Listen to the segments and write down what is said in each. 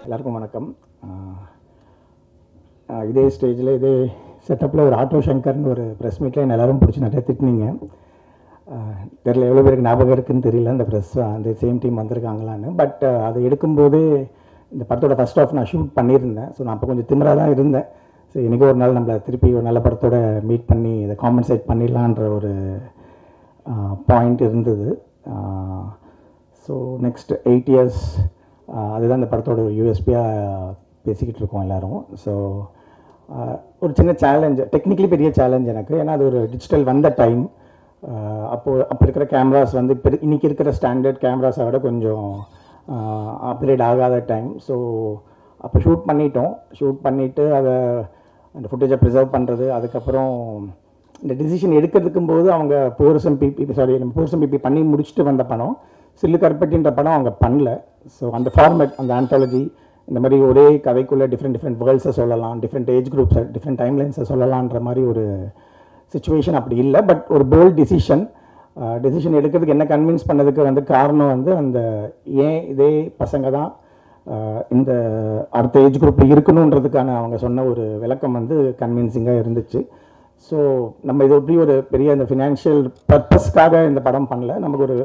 எல்லாருக்கும் வணக்கம். இதே ஸ்டேஜில் இதே செட்டப்பில் ஒரு ஆட்டோ சங்கர்னு ஒரு ப்ரெஸ் மீட்டில் என்ன எல்லோரும் பிடிச்சி நிறைய திட்டினீங்க. தெரியல எவ்வளோ பேருக்கு ஞாபகம் இருக்குதுன்னு தெரியல, அந்த ப்ரெஸ் அந்த சேம் டீம் வந்திருக்காங்களான்னு. பட் அதை எடுக்கும்போது இந்த படத்தோட ஃபஸ்ட் ஆஃப் நான் ஷூட் பண்ணியிருந்தேன். ஸோ நான் அப்போ கொஞ்சம் திமிராக தான் இருந்தேன். ஸோ இன்றைக்கி ஒரு நாள் நம்மளை திருப்பி ஒரு நல்ல படத்தோட மீட் பண்ணி இதை காம்பன்சேட் பண்ணிடலான்ற ஒரு பாயிண்ட் இருந்தது. ஸோ நெக்ஸ்ட் 8 years அதுதான் இந்த படத்தோட ஒரு யூஎஸ்பியாக பேசிக்கிட்டு இருக்கோம் எல்லோரும். ஸோ ஒரு சின்ன சேலஞ்ச், டெக்னிக்கலி பெரிய சேலஞ்ச் எனக்கு. ஏன்னா அது ஒரு டிஜிட்டல் வந்த டைம். அப்போ இருக்கிற கேமராஸ் வந்து இப்போ இன்றைக்கி இருக்கிற ஸ்டாண்டர்ட் கேமராஸை விட கொஞ்சம் அப்கிரேட் ஆகாத டைம். ஸோ அப்போ ஷூட் பண்ணிவிட்டு அதை அந்த ஃபுட்டேஜை ப்ரிசர்வ் பண்ணுறது, அதுக்கப்புறம் இந்த டிசிஷன் எடுக்கிறதுக்கும் போது அவங்க போர்சம் பிபி பண்ணி முடிச்சுட்டு வந்த படம் சில்லு கருப்பட்டின்ற படம் அவங்க பண்ணல. ஸோ அந்த ஃபார்மேட், அந்த ஆந்தாலஜி, இந்த மாதிரி ஒரே கதைக்குள்ளே டிஃப்ரெண்ட் வேர்ல்ட்ஸை சொல்லலாம், டிஃப்ரெண்ட் ஏஜ் குரூப்ஸை, டிஃப்ரெண்ட் டைம்லைன்ஸை சொல்லலான்ற மாதிரி ஒரு சுச்சுவேஷன் அப்படி இல்லை. பட் ஒரு போல்ட் டிசிஷன் எடுக்கிறதுக்கு என்ன கன்வின்ஸ் பண்ணதுக்கு வந்து காரணம் வந்து அந்த ஏன் இதே பசங்க தான் இந்த அடுத்த ஏஜ் குரூப்பில் இருக்கணுன்றதுக்கான அவங்க சொன்ன ஒரு விளக்கம் வந்து கன்வின்சிங்காக இருந்துச்சு. ஸோ நம்ம இது எப்படி ஒரு பெரிய அந்த ஃபினான்ஷியல் பர்பஸ்க்காக இந்த படம் பண்ணல. நமக்கு ஒரு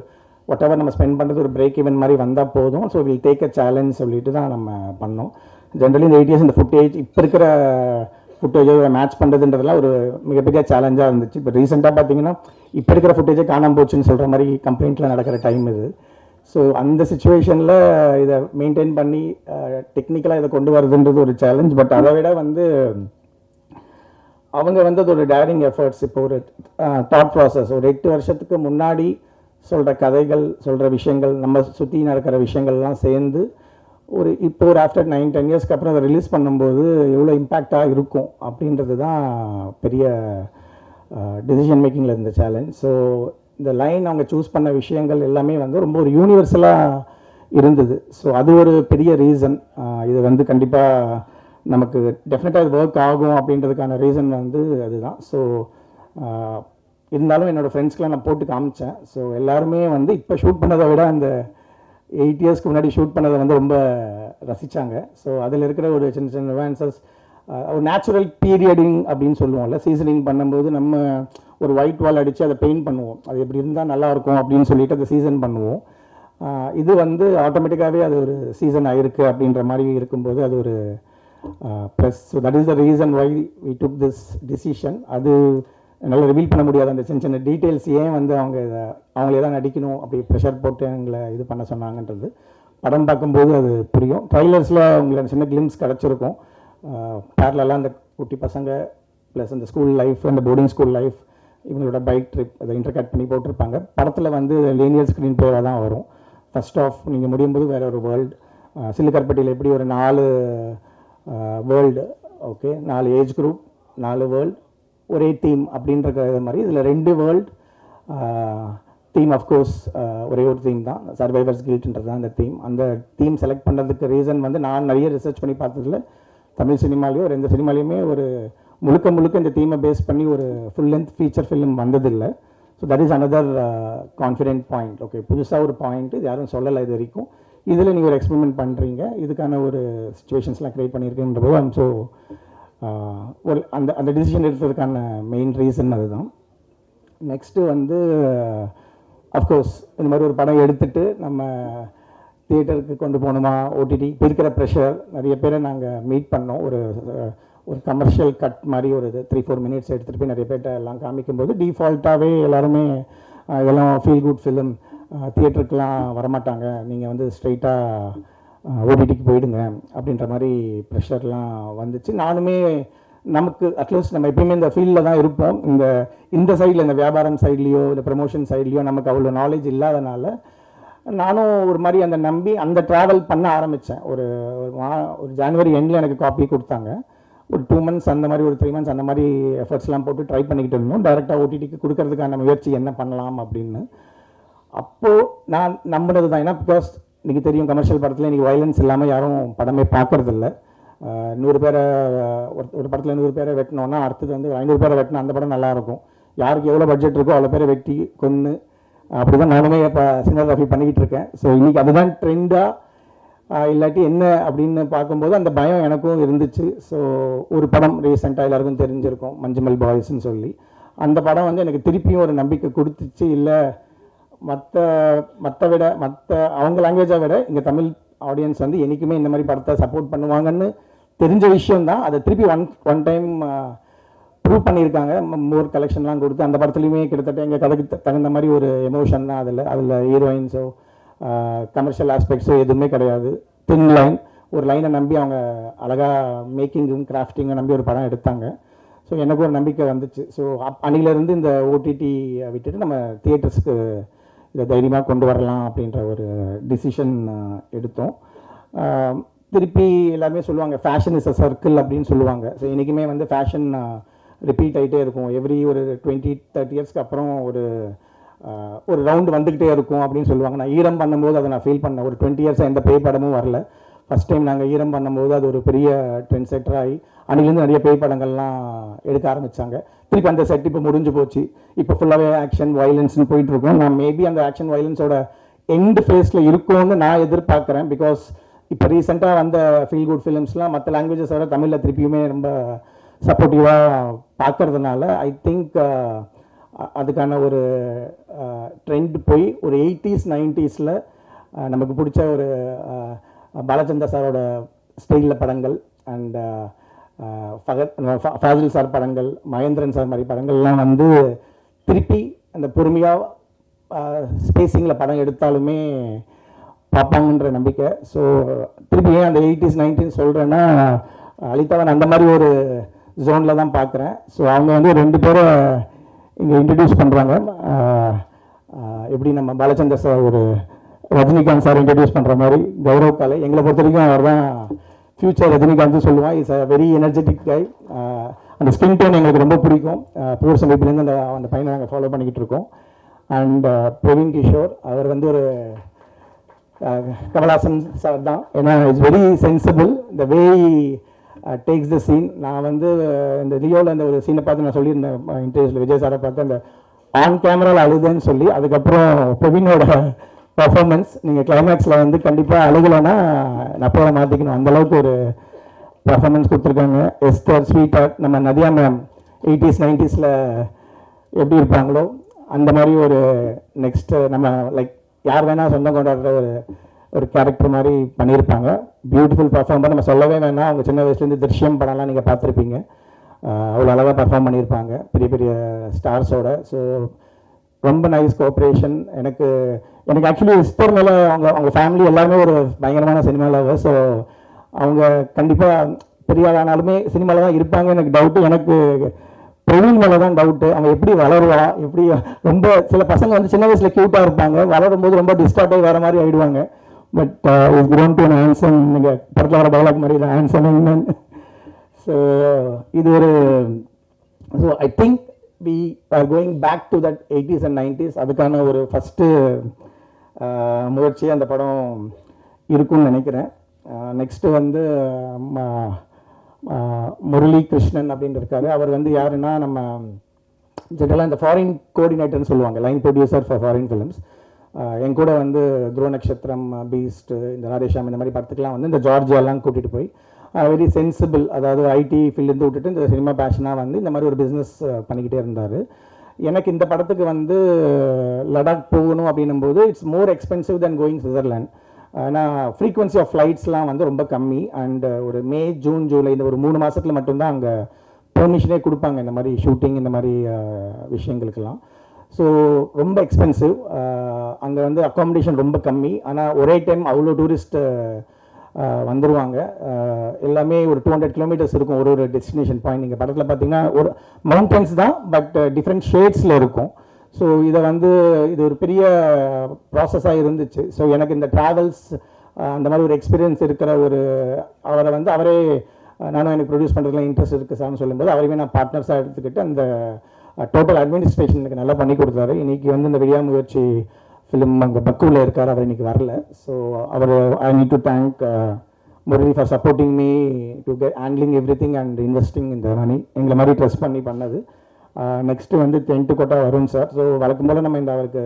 whatever நம்ம ஸ்பெண்ட் பண்ணுறது ஒரு பிரேக் ஈவன் மாதிரி வந்தால் போதும். So will take a challenge சொல்லிட்டு தான் நம்ம பண்ணோம். ஜென்ரலி இந்த 8 years இந்த ஃபுட்டேஜ் இப்போ இருக்கிற ஃபுட்டேஜை மேட்ச் பண்ணுறதுன்றதுலாம் ஒரு மிகப்பெரிய சேலஞ்சாக இருந்துச்சு. இப்போ ரீசெண்டாக பார்த்தீங்கன்னா இப்போ இருக்கிற ஃபுட்டேஜை காணாமல் போச்சுன்னு சொல்கிற மாதிரி கம்ப்ளைண்ட்டில் நடக்கிற டைம் இது. ஸோ அந்த சுச்சுவேஷனில் இதை மெயின்டைன் பண்ணி டெக்னிக்கலாக இதை கொண்டு வரதுன்றது ஒரு சேலஞ்ச். பட் அதை விட வந்து அவங்க வந்து அது ஒரு டேரிங் எஃபர்ட்ஸ். இப்போ ஒரு தாட் ப்ராசஸ், ஒரு 8 வருஷத்துக்கு முன்னாடி சொல்கிற கதைகள், சொல்கிற விஷயங்கள், நம்ம சுற்றி நடக்கிற விஷயங்கள்லாம் சேர்ந்து இப்போ ஒரு ஆஃப்டர் 9-10 yearsக்கு அப்புறம் அதை ரிலீஸ் பண்ணும்போது எவ்வளோ இம்பேக்டாக இருக்கும் அப்படின்றது தான் பெரிய டெசிஷன் மேக்கிங்கில் இருந்த சேலஞ்ச். ஸோ இந்த லைன் அவங்க சூஸ் பண்ண விஷயங்கள் எல்லாமே வந்து ரொம்ப ஒரு யூனிவர்சலாக இருந்தது. ஸோ அது ஒரு பெரிய ரீசன். இது வந்து கண்டிப்பாக நமக்கு டெஃபினட்டாக இது ஒர்க் ஆகும் அப்படின்றதுக்கான ரீசன் வந்து அதுதான். ஸோ இருந்தாலும் என்னோடய ஃப்ரெண்ட்ஸ்க்கெலாம் நான் போட்டு காமிச்சேன். ஸோ எல்லாருமே வந்து இப்போ ஷூட் பண்ணதை விட அந்த 8 yearsக்கு முன்னாடி ஷூட் பண்ணதை வந்து ரொம்ப ரசித்தாங்க. ஸோ அதில் இருக்கிற ஒரு சின்ன சின்ன நுவான்சஸ், ஒரு நேச்சுரல் பீரியடிங் அப்படின்னு சொல்லுவோம்ல, சீசனிங் பண்ணும்போது நம்ம ஒரு ஒயிட் வால் அடித்து அதை பெயிண்ட் பண்ணுவோம், அது எப்படி இருந்தால் நல்லாயிருக்கும் அப்படின்னு சொல்லிட்டு அதை சீசன் பண்ணுவோம். இது வந்து ஆட்டோமேட்டிக்காகவே அது ஒரு சீசன் ஆகிருக்கு அப்படின்ற மாதிரி இருக்கும்போது அது ஒரு plus. So that is the reason why we took this decision. அது என்னால் ரிவீல் பண்ண முடியாது அந்த சின்ன சின்ன டீட்டெயில்ஸ், ஏன் வந்து அவங்களே தான் நடிக்கணும் அப்படி ப்ரெஷர் போட்டு எங்களை இது பண்ண சொன்னாங்கன்றது படம் பார்க்கும்போது அது புரியும். ட்ரைலர்ஸில் உங்களுக்கு சின்ன கிளிம்ஸ் கிடச்சிருக்கும். பேரலெல்லாம் அந்த குட்டி பசங்க ப்ளஸ் அந்த ஸ்கூல் லைஃப், அந்த போர்டிங் ஸ்கூல் லைஃப், இவங்களோட பைக் ட்ரிப் அதை இன்டர்கட் பண்ணி போட்டிருப்பாங்க. படத்தில் வந்து லீனியர் ஸ்க்ரீன் பிளேவாக தான் வரும். ஃபஸ்ட் ஆஃப் நீங்கள் முடியும் போது வேறு ஒரு வேர்ல்டு, சில்லுக்கருப்பட்டியில் எப்படி ஒரு 4 world, okay, 4 age group, 4 world, ஒரே தீம் அப்படின்ற மாதிரி இதில் 2 வேர்ல்டு தீம். அஃப்கோர்ஸ் ஒரே ஒரு தீம் தான், சர்வைவர்ஸ் கில்ட்ன்றது தான் அந்த தீம். அந்த தீம் செலக்ட் பண்ணுறதுக்கு ரீசன் வந்து நான் நிறைய ரிசர்ச் பண்ணி பார்த்ததில்ல, தமிழ் சினிமாலேயோ எந்த சினிமாலேயுமே ஒரு முழுக்க இந்த தீமை பேஸ் பண்ணி ஒரு ஃபுல் லென்த் ஃபீச்சர் ஃபிலிம் வந்ததில்லை. So that is another confident point. Okay, புதுசாக ஒரு பாயிண்ட், இது யாரும் சொல்லலை இது வரைக்கும். இதில் நீங்கள் ஒரு எக்ஸ்பெரிமெண்ட் பண்ணுறீங்க, இதுக்கான ஒரு சுச்சுவேஷன்ஸ்லாம் க்ரியேட் பண்ணியிருக்கேன்ற போது ஸோ ஒரு அந்த டிசிஷன் எடுத்ததுக்கான மெயின் ரீசன் அதுதான். நெக்ஸ்ட்டு வந்து அஃப்கோர்ஸ் இந்த மாதிரி ஒரு படம் எடுத்துகிட்டு நம்ம தியேட்டருக்கு கொண்டு போகணுமா, ஓடிடி, இப்போ இருக்கிற ப்ரெஷர், நிறைய பேரை நாங்கள் மீட் பண்ணோம். ஒரு கமர்ஷியல் கட் மாதிரி ஒரு 3-4 minutes எடுத்துகிட்டு போய் நிறைய பேர்கிட்ட எல்லாம் காமிக்கும்போது டிஃபால்ட்டாகவே எல்லாருமே இதெல்லாம் ஃபீல் குட் ஃபிலிம், தியேட்டருக்கெலாம் வரமாட்டாங்க, நீங்கள் வந்து ஸ்ட்ரெயிட்டாக ஓடிடிக்கு போயிடுங்க அப்படின்ற மாதிரி ப்ரெஷர்லாம் வந்துச்சு. நானுமே நமக்கு அட்லீஸ்ட் நம்ம எப்பயுமே இந்த ஃபீல்டில் தான் இருப்போம். இந்த சைடில், இந்த வியாபாரம் சைட்லேயோ இந்த ப்ரமோஷன் சைட்லேயோ நமக்கு அவ்வளோ நாலேஜ் இல்லாதனால நானும் ஒரு மாதிரி அந்த நம்பி அந்த ட்ராவல் பண்ண ஆரம்பித்தேன். ஒரு ஜனவரி எண்டில் எனக்கு காப்பி கொடுத்தாங்க. ஒரு 2 months அந்த மாதிரி, ஒரு 3 months அந்த மாதிரி எஃபர்ட்ஸ்லாம் போட்டு ட்ரை பண்ணிக்கிட்டு இருந்தோம், டைரெக்டாக ஓடிடிக்கு கொடுக்கறதுக்கான முயற்சி என்ன பண்ணலாம் அப்படின்னு. அப்போது நான் நம்பினது தான். ஏன்னா பிகாஸ் இன்றைக்கி தெரியும், கமர்ஷியல் படத்தில் இன்றைக்கி வயலன்ஸ் இல்லாமல் யாரும் படமே பார்க்குறதில்ல. 100 பேரை ஒரு படத்தில் 100 பேரை வெட்டினோன்னா அடுத்தது வந்து 500 பேரை வெட்டினா அந்த படம் நல்லாயிருக்கும். யாருக்கு எவ்வளோ பட்ஜெட் இருக்கோ அவ்வளோ பேரை வெட்டி கொன்று அப்படி தான் நானுமே இப்போ சினிமாகிராஃபி பண்ணிக்கிட்டு இருக்கேன். ஸோ இன்றைக்கி அதுதான் ட்ரெண்டாக இல்லாட்டி என்ன அப்படின்னு பார்க்கும்போது அந்த பயம் எனக்கும் இருந்துச்சு. ஸோ ஒரு படம் ரீசெண்டாக எல்லாருக்கும் தெரிஞ்சிருக்கும், மஞ்சுமல் பாய்ஸ்ன்னு சொல்லி. அந்த படம் வந்து எனக்கு திருப்பியும் ஒரு நம்பிக்கை கொடுத்துச்சு. இல்லை மற்ற மற்ற அவங்க லாங்குவேஜை விட இங்கே தமிழ் ஆடியன்ஸ் வந்து என்றைக்குமே இந்த மாதிரி படத்தை சப்போர்ட் பண்ணுவாங்கன்னு தெரிஞ்ச விஷயந்தான். அதை திருப்பி ஒன் டைம் ப்ரூவ் பண்ணியிருக்காங்க. மோர் கலெக்ஷன்லாம் கொடுத்து அந்த படத்துலையுமே கிட்டத்தட்ட எங்கள் கதைக்கு தகுந்த மாதிரி ஒரு எமோஷன் தான். அதில் ஹீரோயின்ஸோ கமர்ஷியல் ஆஸ்பெக்ட்ஸோ எதுவுமே கிடையாது. தின் லைன், ஒரு லைனை நம்பி அவங்க அழகாக மேக்கிங்கும் கிராஃப்டிங்கும் நம்பி ஒரு படம் எடுத்தாங்க. ஸோ எனக்கு ஒரு நம்பிக்கை வந்துச்சு. ஸோ அன்னிலேருந்து இந்த ஓடிடி விட்டுட்டு நம்ம தியேட்டர்ஸ்க்கு இதை தைரியமாக கொண்டு வரலாம் அப்படின்ற ஒரு டிசிஷன் எடுத்தோம். திருப்பி எல்லாருமே சொல்லுவாங்க ஃபேஷன் இஸ் அ சர்க்கிள் அப்படின்னு சொல்லுவாங்க. ஸோ என்றைக்குமே வந்து ஃபேஷன் ரிப்பீட் ஆகிட்டே இருக்கும். எவ்ரி ஒரு 20-30 இயர்ஸ்க்கு அப்புறம் ஒரு ரவுண்டு வந்துக்கிட்டே இருக்கும் அப்படின்னு சொல்லுவாங்க. நான் ஈரம் பண்ணும்போது அதை நான் ஃபீல் பண்ணேன். ஒரு 20 இயர்ஸாக எந்த பேய் படமும் வரல. ஃபஸ்ட் டைம் நாங்கள் ஈரம் பண்ணும்போது அது ஒரு பெரிய ட்ரெண்ட் செட்டர் ஆகி அன்னிலேருந்து நிறைய பேய் படங்கள்லாம் எடுக்க ஆரம்பித்தாங்க. திருப்பி அந்த செட் இப்போ முடிஞ்சு போச்சு. இப்போ ஃபுல்லாகவே ஆக்ஷன் வயலன்ஸ்னு போயிட்டுருக்கோம். நான் மேபி அந்த ஆக்ஷன் வயலன்ஸோட எண்டு ஃபேஸில் இருக்கும்னு நான் எதிர்பார்க்குறேன். பிகாஸ் இப்போ ரீசெண்டாக வந்த ஃபீல் குட் ஃபிலிம்ஸ்லாம் மற்ற லாங்குவேஜஸை விட தமிழில் திருப்பியுமே ரொம்ப சப்போர்ட்டிவாக பார்க்கறதுனால ஐ திங்க் அதுக்கான ஒரு ட்ரெண்ட் போய் ஒரு 80s 90s நமக்கு பிடிச்ச ஒரு பாலச்சந்தர் சாரோட ஸ்டைலில் படங்கள் அண்ட் ஃபாசில் சார் படங்கள், மகேந்திரன் சார் மாதிரி படங்கள்லாம் வந்து திருப்பி அந்த பொறுமையாக ஸ்பேஸிங்கில் படம் எடுத்தாலுமே பார்ப்பாங்கன்ற நம்பிக்கை. ஸோ திருப்பி ஏன் அந்த 80s 90s சொல்கிறேன்னா, அலிதாவன் அந்த மாதிரி ஒரு ஜோனில் தான் பார்க்குறேன். ஸோ அவங்க வந்து 2 பேரை இங்கே இன்ட்ரடியூஸ் பண்ணுறாங்க. எப்படி நம்ம பாலச்சந்தர் சார் ஒரு ரஜினிகாந்த் சார் இன்ட்ரடியூஸ் பண்ணுற மாதிரி கௌரவ் காலை எங்களை பொறுத்த வரைக்கும் அவர் தான் ஃபியூச்சர் ரஜினிகாந்த் சொல்லுவான். இஸ் அ வெரி எனர்ஜெட்டிக் கை. அந்த ஸ்கின் டோன் எங்களுக்கு ரொம்ப பிடிக்கும். புவர் சமீபிலேருந்து அந்த பையனை நாங்கள் ஃபாலோ பண்ணிக்கிட்டு இருக்கோம். அண்ட் பிரவீன் கிஷோர் அவர் வந்து ஒரு கமல்ஹாசன் சார் தான். ஏன்னா it's very sensible the way takes the scene. நான் வந்து இந்த லியோவில் அந்த ஒரு சீனை பார்த்து நான் சொல்லியிருந்தேன் இன்டர்வியூஸில், விஜய் சாரை பார்த்து அந்த ஆன் கேமராவில் அழுதுன்னு சொல்லி. அதுக்கப்புறம் பிரவீனோட பர்ஃபார்மன்ஸ் நீங்கள் கிளைமேக்ஸில் வந்து கண்டிப்பாக அழுகலைன்னா நப்போட மாற்றிக்கணும், அந்தளவுக்கு ஒரு பர்ஃபார்மன்ஸ் கொடுத்துருக்காங்க. எஸ்தர், ஸ்வீட் ஹார்ட், நம்ம நதியா மேம் 80s 90s எப்படி இருப்பாங்களோ அந்த மாதிரி ஒரு நெக்ஸ்ட்டு நம்ம லைக் யார் வேணால் சொந்தம் கொண்டாடுற ஒரு கேரக்டர் மாதிரி பண்ணியிருப்பாங்க. பியூட்டிஃபுல் பர்ஃபார்ம் நம்ம சொல்லவே வேணாம். அவங்க சின்ன வயசுலேருந்து திருஷ்யம் படம்லாம் நீங்கள் பார்த்துருப்பீங்க. அவ்வளோ அழகாக பர்ஃபார்ம் பண்ணியிருப்பாங்க பெரிய பெரிய ஸ்டார்ஸோட. ஸோ ரொம்ப நைஸ் கோஆப்ரேஷன். எனக்கு ஆக்சுவலி எஸ்தர் மேலே அவங்க ஃபேமிலி எல்லாருமே ஒரு பயங்கரமான சினிமா லவர். ஸோ அவங்க கண்டிப்பாக பெரிய ஆனாலுமே சினிமாவில் தான் இருப்பாங்க. எனக்கு டவுட்டு, எனக்கு பிரவீன் மேலே தான் டவுட்டு. அவங்க எப்படி வளருவா, எப்படி ரொம்ப சில பசங்க வந்து சின்ன வயசில் க்யூட்டாக இருப்பாங்க, வளரும்போது ரொம்ப டிஸ்டார்ட் ஆகி வேறு மாதிரி ஆகிடுவாங்க. But is grown to handsome. நீங்கள் படத்தில் வர டைலாக் மாதிரி தான் ஹேண்ட்ஸம். ஸோ இது ஒரு so I think we are going back to that 80s and 90s. அதுக்கான ஒரு ஃபஸ்ட்டு முயற்சி அந்த படம் இருக்குன்னு நினைக்கிறேன். நெக்ஸ்ட்டு வந்து முரளி கிருஷ்ணன் அப்படின்னு இருக்காரு. அவர் வந்து யாருன்னா நம்ம ஜென்ரலாக இந்த ஃபாரின் கோஆர்டினேட்டர்னு சொல்லுவாங்க, line producer for foreign films. என் கூட வந்து துருவ நட்சத்திரம், பீஸ்ட், இந்த ராதேஷாம் இந்த மாதிரி படத்துக்கெலாம் வந்து இந்த ஜார்ஜியாலாம் கூட்டிகிட்டு போய் வெரி சென்சிபிள், அதாவது ஐடி ஃபீல்டு விட்டுட்டு இந்த சினிமா பேஷனாக வந்து இந்த மாதிரி ஒரு பிஸ்னஸ் பண்ணிக்கிட்டே இருந்தார். எனக்கு இந்த படத்துக்கு வந்து லடாக் போகணும் அப்படின்னும்போது it's more expensive then going Switzerland. ஏன்னா ஃப்ரீக்வன்சி ஆஃப் ஃப்ளைட்ஸ்லாம் வந்து ரொம்ப கம்மி. அண்ட் ஒரு மே, ஜூன், ஜூலை இந்த ஒரு 3 மாதத்தில் மட்டும்தான் அங்கே பெர்மிஷனே கொடுப்பாங்க இந்த மாதிரி ஷூட்டிங் இந்த மாதிரி விஷயங்களுக்கெல்லாம். ஸோ ரொம்ப எக்ஸ்பென்சிவ். அங்கே வந்து அக்காமடேஷன் ரொம்ப கம்மி. ஆனால் ஒரே டைம் அவ்வளோ டூரிஸ்ட் வந்துடுவாங்க. எல்லாமே ஒரு 200 கிலோமீட்டர்ஸ் இருக்கும் ஒரு டெஸ்டினேஷன் பாயிண்ட். நீங்கள் படத்தில் பார்த்தீங்கன்னா ஒரு மவுண்டன்ஸ் தான், பட் டிஃப்ரெண்ட் ஷேட்ஸில் இருக்கும். ஸோ இதை வந்து இது ஒரு பெரிய ப்ராசஸாக இருந்துச்சு. ஸோ எனக்கு இந்த ட்ராவல்ஸ் அந்த மாதிரி ஒரு எக்ஸ்பீரியன்ஸ் இருக்கிற அவரை வந்து அவரே நானும் எனக்கு ப்ரொடியூஸ் பண்ணுறதுலாம் இன்ட்ரெஸ்ட் இருக்குது சார்னு சொல்லும்போது அவரையுமே நான் பார்ட்னர்ஸாக எடுத்துக்கிட்டு அந்த டோட்டல் அட்மினிஸ்ட்ரேஷன் எனக்கு நல்லா பண்ணி கொடுத்தாரு. இன்றைக்கி வந்து இந்த விடியாமுயற்சி ஃபிலிம் அங்கே பக்குவில் இருக்கார், அவர் இன்றைக்கி வரல. ஸோ அவர் I need to thank Murali for supporting me to get handling every thing and investing இந்த மணி எங்களை மாதிரி ட்ரெஸ் பண்ணி பண்ணது. நெக்ஸ்ட்டு வந்து தென்ட்டு கோட்டா வருண் சார். ஸோ வழக்கம் போல் நம்ம இந்த அவருக்கு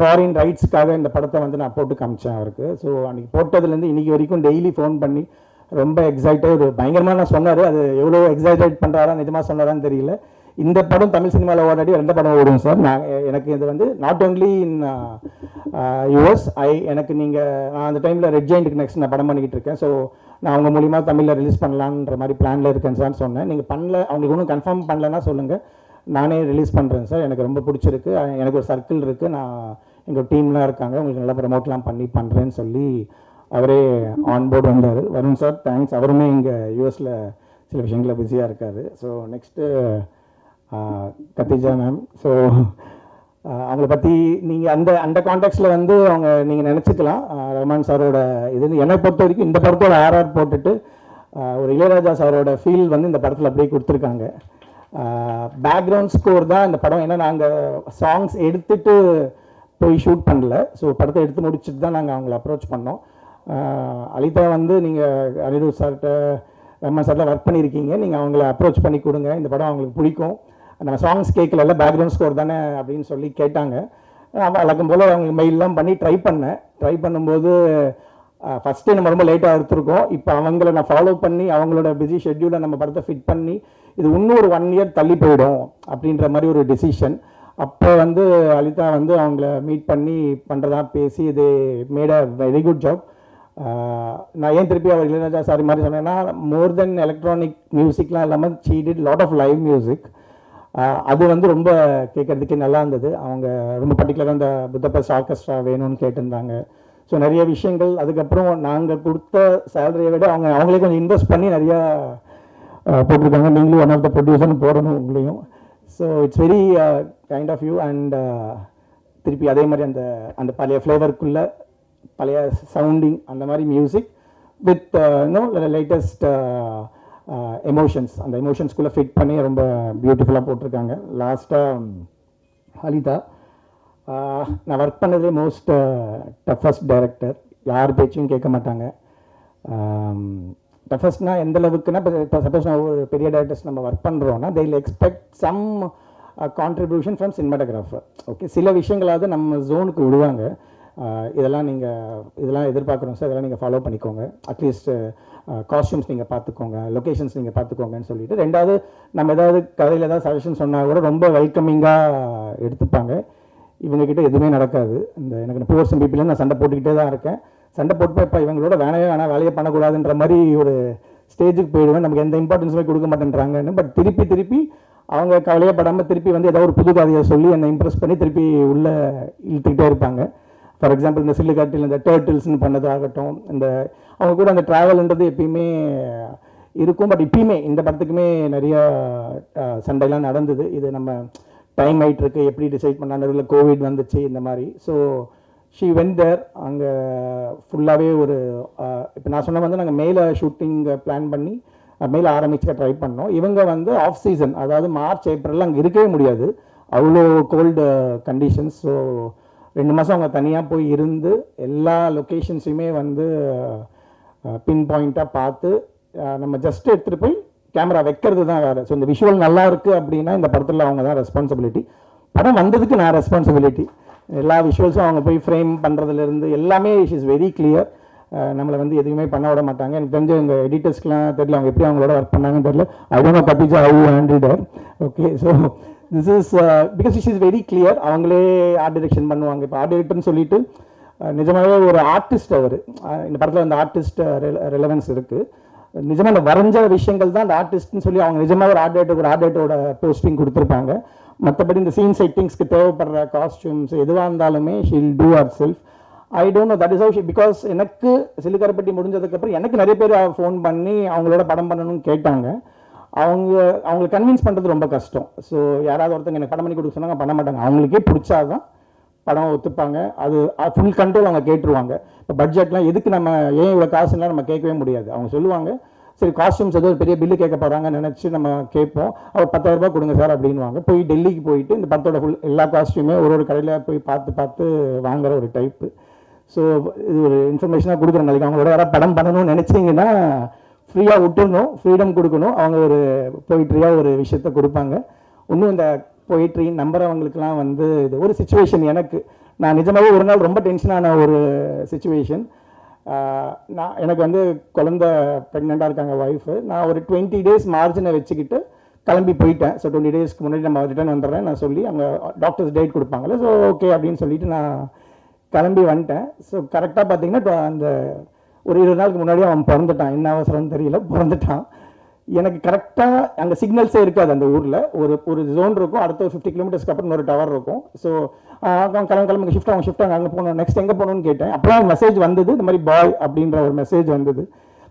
ஃபாரின் ரைட்ஸ்க்காக இந்த படத்தை வந்து நான் போட்டு காமிச்சேன் அவருக்கு. ஸோ அன்றைக்கி போட்டதுலேருந்து இன்றைக்கி வரைக்கும் டெய்லி ஃபோன் பண்ணி ரொம்ப எக்ஸைட்டாக ஒரு பயங்கரமாக நான் சொன்னார். அது எவ்வளோ எக்ஸைட்டேட் பண்ணுறாரா நிஜமாக சொன்னாரான்னு தெரியல. இந்த படம் தமிழ் சினிமாவில் ஓடாடி 2 படம் ஓடும் சார். எனக்கு இது வந்து நாட் ஓன்லி இன் யூஎஸ் எனக்கு நான் அந்த டைமில் ரெட் ஜெயிண்ட்டுக்கு நெக்ஸ்ட் நான் படம் பண்ணிக்கிட்டு இருக்கேன். ஸோ நான் அவங்க மூலிமா தமிழில் ரிலீஸ் பண்ணலான்ற மாதிரி பிளானில் இருக்கேன் சார் சொன்னேன். நீங்கள் பண்ணல, அவங்களுக்கு ஒன்றும் கன்ஃபார்ம் பண்ணலன்னா சொல்லுங்கள், நானே ரிலீஸ் பண்ணுறேன் சார். எனக்கு ரொம்ப பிடிச்சிருக்கு, எனக்கு ஒரு சர்க்கிள் இருக்குது, நான் எங்கள் டீம்லாம் இருக்காங்க, உங்களுக்கு நல்லா ப்ரமோட்லாம் பண்ணுறேன்னு சொல்லி அவரே ஆன்போர்டு வந்தார். Varun sir thanks. அவருமே இங்கே யூஎஸில் சில விஷயங்களில் பிஸியாக இருக்கார். So next Khadija ma'am. So அவங்கள பற்றி நீங்கள் அந்த கான்டெக்ட்ஸில் வந்து நீங்கள் நினச்சிக்கலாம் ரஹ்மான் சாரோட என்னை பொறுத்த வரைக்கும் இந்த படத்தோட ஆர்ஆர் போட்டுட்டு ஒரு இளையராஜா சாரோட ஃபீல் வந்து இந்த படத்தில் அப்படியே கொடுத்துருக்காங்க. பேக்ரவுண்ட் ஸ்கோர் தான் இந்த படம். ஏன்னா நாங்கள் சாங்ஸ் எடுத்துகிட்டு போய் ஷூட் பண்ணல. ஸோ படத்தை எடுத்து முடிச்சுட்டு தான் நாங்கள் அவங்கள அப்ரோச் பண்ணோம். அலிதா வந்து நீங்கள் அனிருத் சார்கிட்ட ரஹ்மான் சார்கிட்ட ஒர்க் பண்ணியிருக்கீங்க, நீங்கள் அவங்கள அப்ரோச் பண்ணி கொடுங்க, இந்த படம் அவங்களுக்கு பிடிக்கும், நம்ம சாங்ஸ் கேட்கல பேக்ரவுண்ட் ஸ்கோர் தானே அப்படின்னு சொல்லி கேட்டாங்க. வழக்கம் போல் அவங்களுக்கு மெயிலெலாம் பண்ணி ட்ரை பண்ணும்போது ஃபஸ்ட்டு நம்ம ரொம்ப லேட்டாக எடுத்திருக்கோம். இப்போ அவங்கள நான் ஃபாலோ பண்ணி அவங்களோட பிஸி ஷெட்யூலை நம்ம படத்தை ஃபிட் பண்ணி இது இன்னும் ஒரு 1 இயர் தள்ளி போயிடும் அப்படின்ற மாதிரி ஒரு டெசிஷன். அப்போ வந்து அலிதா வந்து அவங்கள மீட் பண்ணி பண்ணுறதா பேசி இது made a very good job. நான் ஏன் திருப்பி அவர் இளையராஜா சாரி மாதிரி சொன்னேன்னா, மோர் தென் எலக்ட்ரானிக் மியூசிக்லாம் இல்லாமல் she did lot of live music. அது வந்து ரொம்ப கேட்குறதுக்கே நல்லா இருந்தது. அவங்க ரொம்ப பர்டிகுலராக அந்த புத்தபஸ்ட் ஆர்கெஸ்ட்ரா வேணும்னு கேட்டிருந்தாங்க. ஸோ நிறைய விஷயங்கள் அதுக்கப்புறம் நாங்கள் கொடுத்த சேலரியை விட அவங்களே கொஞ்சம் இன்வெஸ்ட் பண்ணி நிறையா போட்டிருக்காங்க. நீங்களும் ஒன் ஆஃப் த ப்ரொடியூசர்னு போடணும் உங்களையும். So it's very kind of you. And திருப்பி அதே மாதிரி அந்த பழைய ஃப்ளேவருக்குள்ளே பழைய சவுண்டிங் அந்த மாதிரி மியூசிக் வித் லேட்டஸ்ட் எமோஷன்ஸ், அந்த எமோஷன்ஸ்குள்ளே ஃபிட் பண்ணி ரொம்ப பியூட்டிஃபுல்லாக போட்டிருக்காங்க. லாஸ்ட்டாக அலிதா நான் ஒர்க் பண்ணதே மோஸ்ட் டஃபஸ்ட் டைரக்டர். யார் பேச்சையும் கேட்க மாட்டாங்க. டஃபஸ்ட்னா எந்த அளவுக்குன்னா, இப்போ சப்போஸ் நான் ஒரு பெரிய டைரக்டர்ஸ் நம்ம ஒர்க் பண்ணுறோன்னா they will expect some contribution from cinematographer. Okay, சில விஷயங்களாவது நம்ம ஜோனுக்கு விடுவாங்க. இதெல்லாம் எதிர்பார்க்குறோம் சார், இதெல்லாம் நீங்கள் ஃபாலோ பண்ணிக்கோங்க, அட்லீஸ்ட் காஸ்டியூம்ஸ் நீங்கள் பார்த்துக்கோங்க, லொக்கேஷன்ஸ் நீங்கள் பார்த்துக்கோங்கன்னு சொல்லிட்டு. ரெண்டாவது நம்ம ஏதாவது கதையில் ஏதாவது சஜஷன் சொன்னால் கூட ரொம்ப வெல்கமிங்காக எடுத்துப்பாங்க. இவங்ககிட்ட எதுவுமே நடக்காது. எனக்கு புவர்ஸ் பீப்பிள் நான் சண்டை போட்டுக்கிட்டே தான் இருக்கேன். சண்டை போட்டு இப்போ இவங்களோட வேலையை பண்ணக்கூடாதுன்ற மாதிரி ஒரு ஸ்டேஜுக்கு போயிடுவேன். நமக்கு எந்த இம்பார்ட்டன்ஸுமே கொடுக்க மாட்டேன்றாங்கன்னு. பட் திருப்பி அவங்க கவலையே படாமல் திருப்பி வந்து ஏதாவது ஒரு புது கதையை சொல்லி என்னை இம்ப்ரெஸ் பண்ணி திருப்பி உள்ளே இழுத்துக்கிட்டே இருப்பாங்க. ஃபார் எக்ஸாம்பிள் இந்த சில்லுக்காட்டில் இந்த டர்ட்டில்ஸ்னு பண்ணதாகட்டும், அவங்க கூட அந்த ட்ராவல்ன்றது எப்பயுமே இருக்கும். பட் இப்பயுமே இந்த படத்துக்குமே நிறையா சண்டைலாம் நடந்தது. இது நம்ம டைம் ஆகிட்டு இருக்கு, எப்படி டிசைட் பண்ணால் கோவிட் வந்துச்சு இந்த மாதிரி. So she went there. அங்கே ஃபுல்லாகவே ஒரு இப்போ நான் சொன்ன வந்து நாங்கள் மேலே ஷூட்டிங் பிளான் பண்ணி மேலே ஆரம்பிச்சுக்க ட்ரை பண்ணோம். இவங்க வந்து ஆஃப் சீசன், அதாவது மார்ச் ஏப்ரலில் அங்கே இருக்கவே முடியாது, அவ்வளோ கோல்டு கண்டிஷன்ஸ். ஸோ 2 மாதம் அவங்க தனியாக போய் இருந்து எல்லா லொக்கேஷன்ஸையுமே வந்து பின் பாயிண்ட்டாக பார்த்து நம்ம ஜஸ்ட் எடுத்துகிட்டு போய் கேமரா வைக்கிறது தான் வேறு. ஸோ இந்த விஷுவல் நல்லா இருக்குது அப்படின்னா இந்த படத்தில் அவங்க தான் ரெஸ்பான்சிபிலிட்டி. படம் வந்ததுக்கு நான் ரெஸ்பான்சிபிலிட்டி. எல்லா விஷுவல்ஸும் அவங்க போய் ஃப்ரேம் பண்ணுறதுலேருந்து எல்லாமே இட் இஸ் வெரி கிளியர். நம்மளை வந்து எதுவுமே பண்ண விட மாட்டாங்க. எனக்கு தெரிஞ்ச எங்கள் எடிட்டர்ஸ்க்குலாம் தெரியல அவங்க எப்படி அவங்களோட ஒர்க் பண்ணாங்கன்னு தெரியல. I don't know Khadija how you handled her. Okay, so this is because it is very clear. அவங்களே ஆர்ட் டைரக்ஷன் பண்ணுவாங்க. இப்போ ஆர்ட் டைரக்டர்னு சொல்லிட்டு நிஜமாகவே ஒரு ஆர்டிஸ்ட் அவர். இந்த படத்தில் அந்த ஆர்டிஸ்ட் ரெலவன்ஸ் இருக்குது. நிஜமாக இந்த வரைஞ்ச விஷயங்கள் தான் அந்த ஆர்டிஸ்ட்னு சொல்லி அவங்க நிஜமாக ஒரு ஆர்ட் டைரக்டரோட போஸ்டிங் கொடுத்துருப்பாங்க. மற்றபடி இந்த சீன் செட்டிங்ஸ்க்கு தேவைப்படுற காஸ்டியூம்ஸ் எதுவாக இருந்தாலுமே she will do her self. I don't know that is how she. Because எனக்கு சிலுக்கரைப்பட்டி முடிஞ்சதுக்கப்புறம் எனக்கு நிறைய பேர் ஃபோன் பண்ணி அவங்களோட படம் பண்ணணும்னு கேட்டாங்க. அவங்களை கன்வின்ஸ் பண்ணுறது ரொம்ப கஷ்டம். ஸோ யாராவது ஒருத்தங்க எனக்கு படம் பண்ணி கொடுக்க சொன்னாங்க, பண்ண மாட்டாங்க. அவங்களுக்கே பிடிச்சாதான் படம் ஒத்துப்பாங்க. அது ஃபுல் கண்ட்ரோல் அவங்க கேட்டுருவாங்க. இப்போ பட்ஜெட்லாம் எதுக்கு நம்ம ஏன் இவ்வளோ காசுலாம் நம்ம கேட்கவே முடியாது. அவங்க சொல்லுவாங்க, சரி காஸ்டியூம்ஸ் ஏதோ பெரிய பில்லு கேட்க போகிறாங்கன்னு நினச்சி நம்ம கேட்போம். அவர் 10,000 ரூபாய் கொடுங்க சார் அப்படின்வாங்க. போய் டெல்லிக்கு போயிட்டு இந்த படத்தோட எல்லா காஸ்டியூமே ஒரு கடையில் போய் பார்த்து வாங்குற ஒரு டைப்பு. ஸோ இது ஒரு இன்ஃபர்மேஷனாக கொடுக்குற நாளைக்கு அவங்களோட யாராவது படம் பண்ணணும்னு நினச்சிங்கன்னா ஃப்ரீயாக விட்டுடணும், ஃப்ரீடம் கொடுக்கணும். அவங்க ஒரு போயிட்ரியாக ஒரு விஷயத்த கொடுப்பாங்க. இன்னும் இந்த போயிட்ரி நம்புறவங்களுக்குலாம் வந்து இது ஒரு சுச்சுவேஷன். எனக்கு நான் நிஜமாகவே ஒரு நாள் ரொம்ப டென்ஷனான ஒரு சுச்சுவேஷன். எனக்கு வந்து குழந்த ப்ரெக்னெண்ட்டாக இருக்காங்க ஒய்ஃபு. நான் ஒரு 20 days மார்ஜினை வச்சுக்கிட்டு கிளம்பி போயிட்டேன். ஸோ 20 daysக்கு முன்னாடி நம்ம ரிட்டர்ன் வந்துடுறேன் நான் சொல்லி அங்கே டாக்டர்ஸ் டேட் கொடுப்பாங்கல்ல. ஸோ ஓகே அப்படின்னு சொல்லிட்டு நான் கிளம்பி வந்துட்டேன். ஸோ கரெக்டாக பார்த்தீங்கன்னா அந்த ஒரு 20 நாளுக்கு முன்னாடி அவன் பிறந்துட்டான். என்ன அவசரம்னு தெரியல, பிறந்துட்டான். எனக்கு கரெக்டாக அங்கே சிக்னல்ஸே இருக்காது அந்த ஊரில். ஒரு ஜோன் இருக்கும், அடுத்த ஒரு 50 கிலோமீட்டர்ஸ்க்கு அப்புறம் ஒரு டவர் இருக்கும். ஸோ கிளம்புங்க ஷிஃப்ட் அங்கே போகணும், நெக்ஸ்ட் எங்கே போகணும்னு கேட்டேன். அப்புறம் மெசேஜ் வந்தது, இந்த மாதிரி பாய் அப்படின்ற ஒரு மெசேஜ் வந்தது.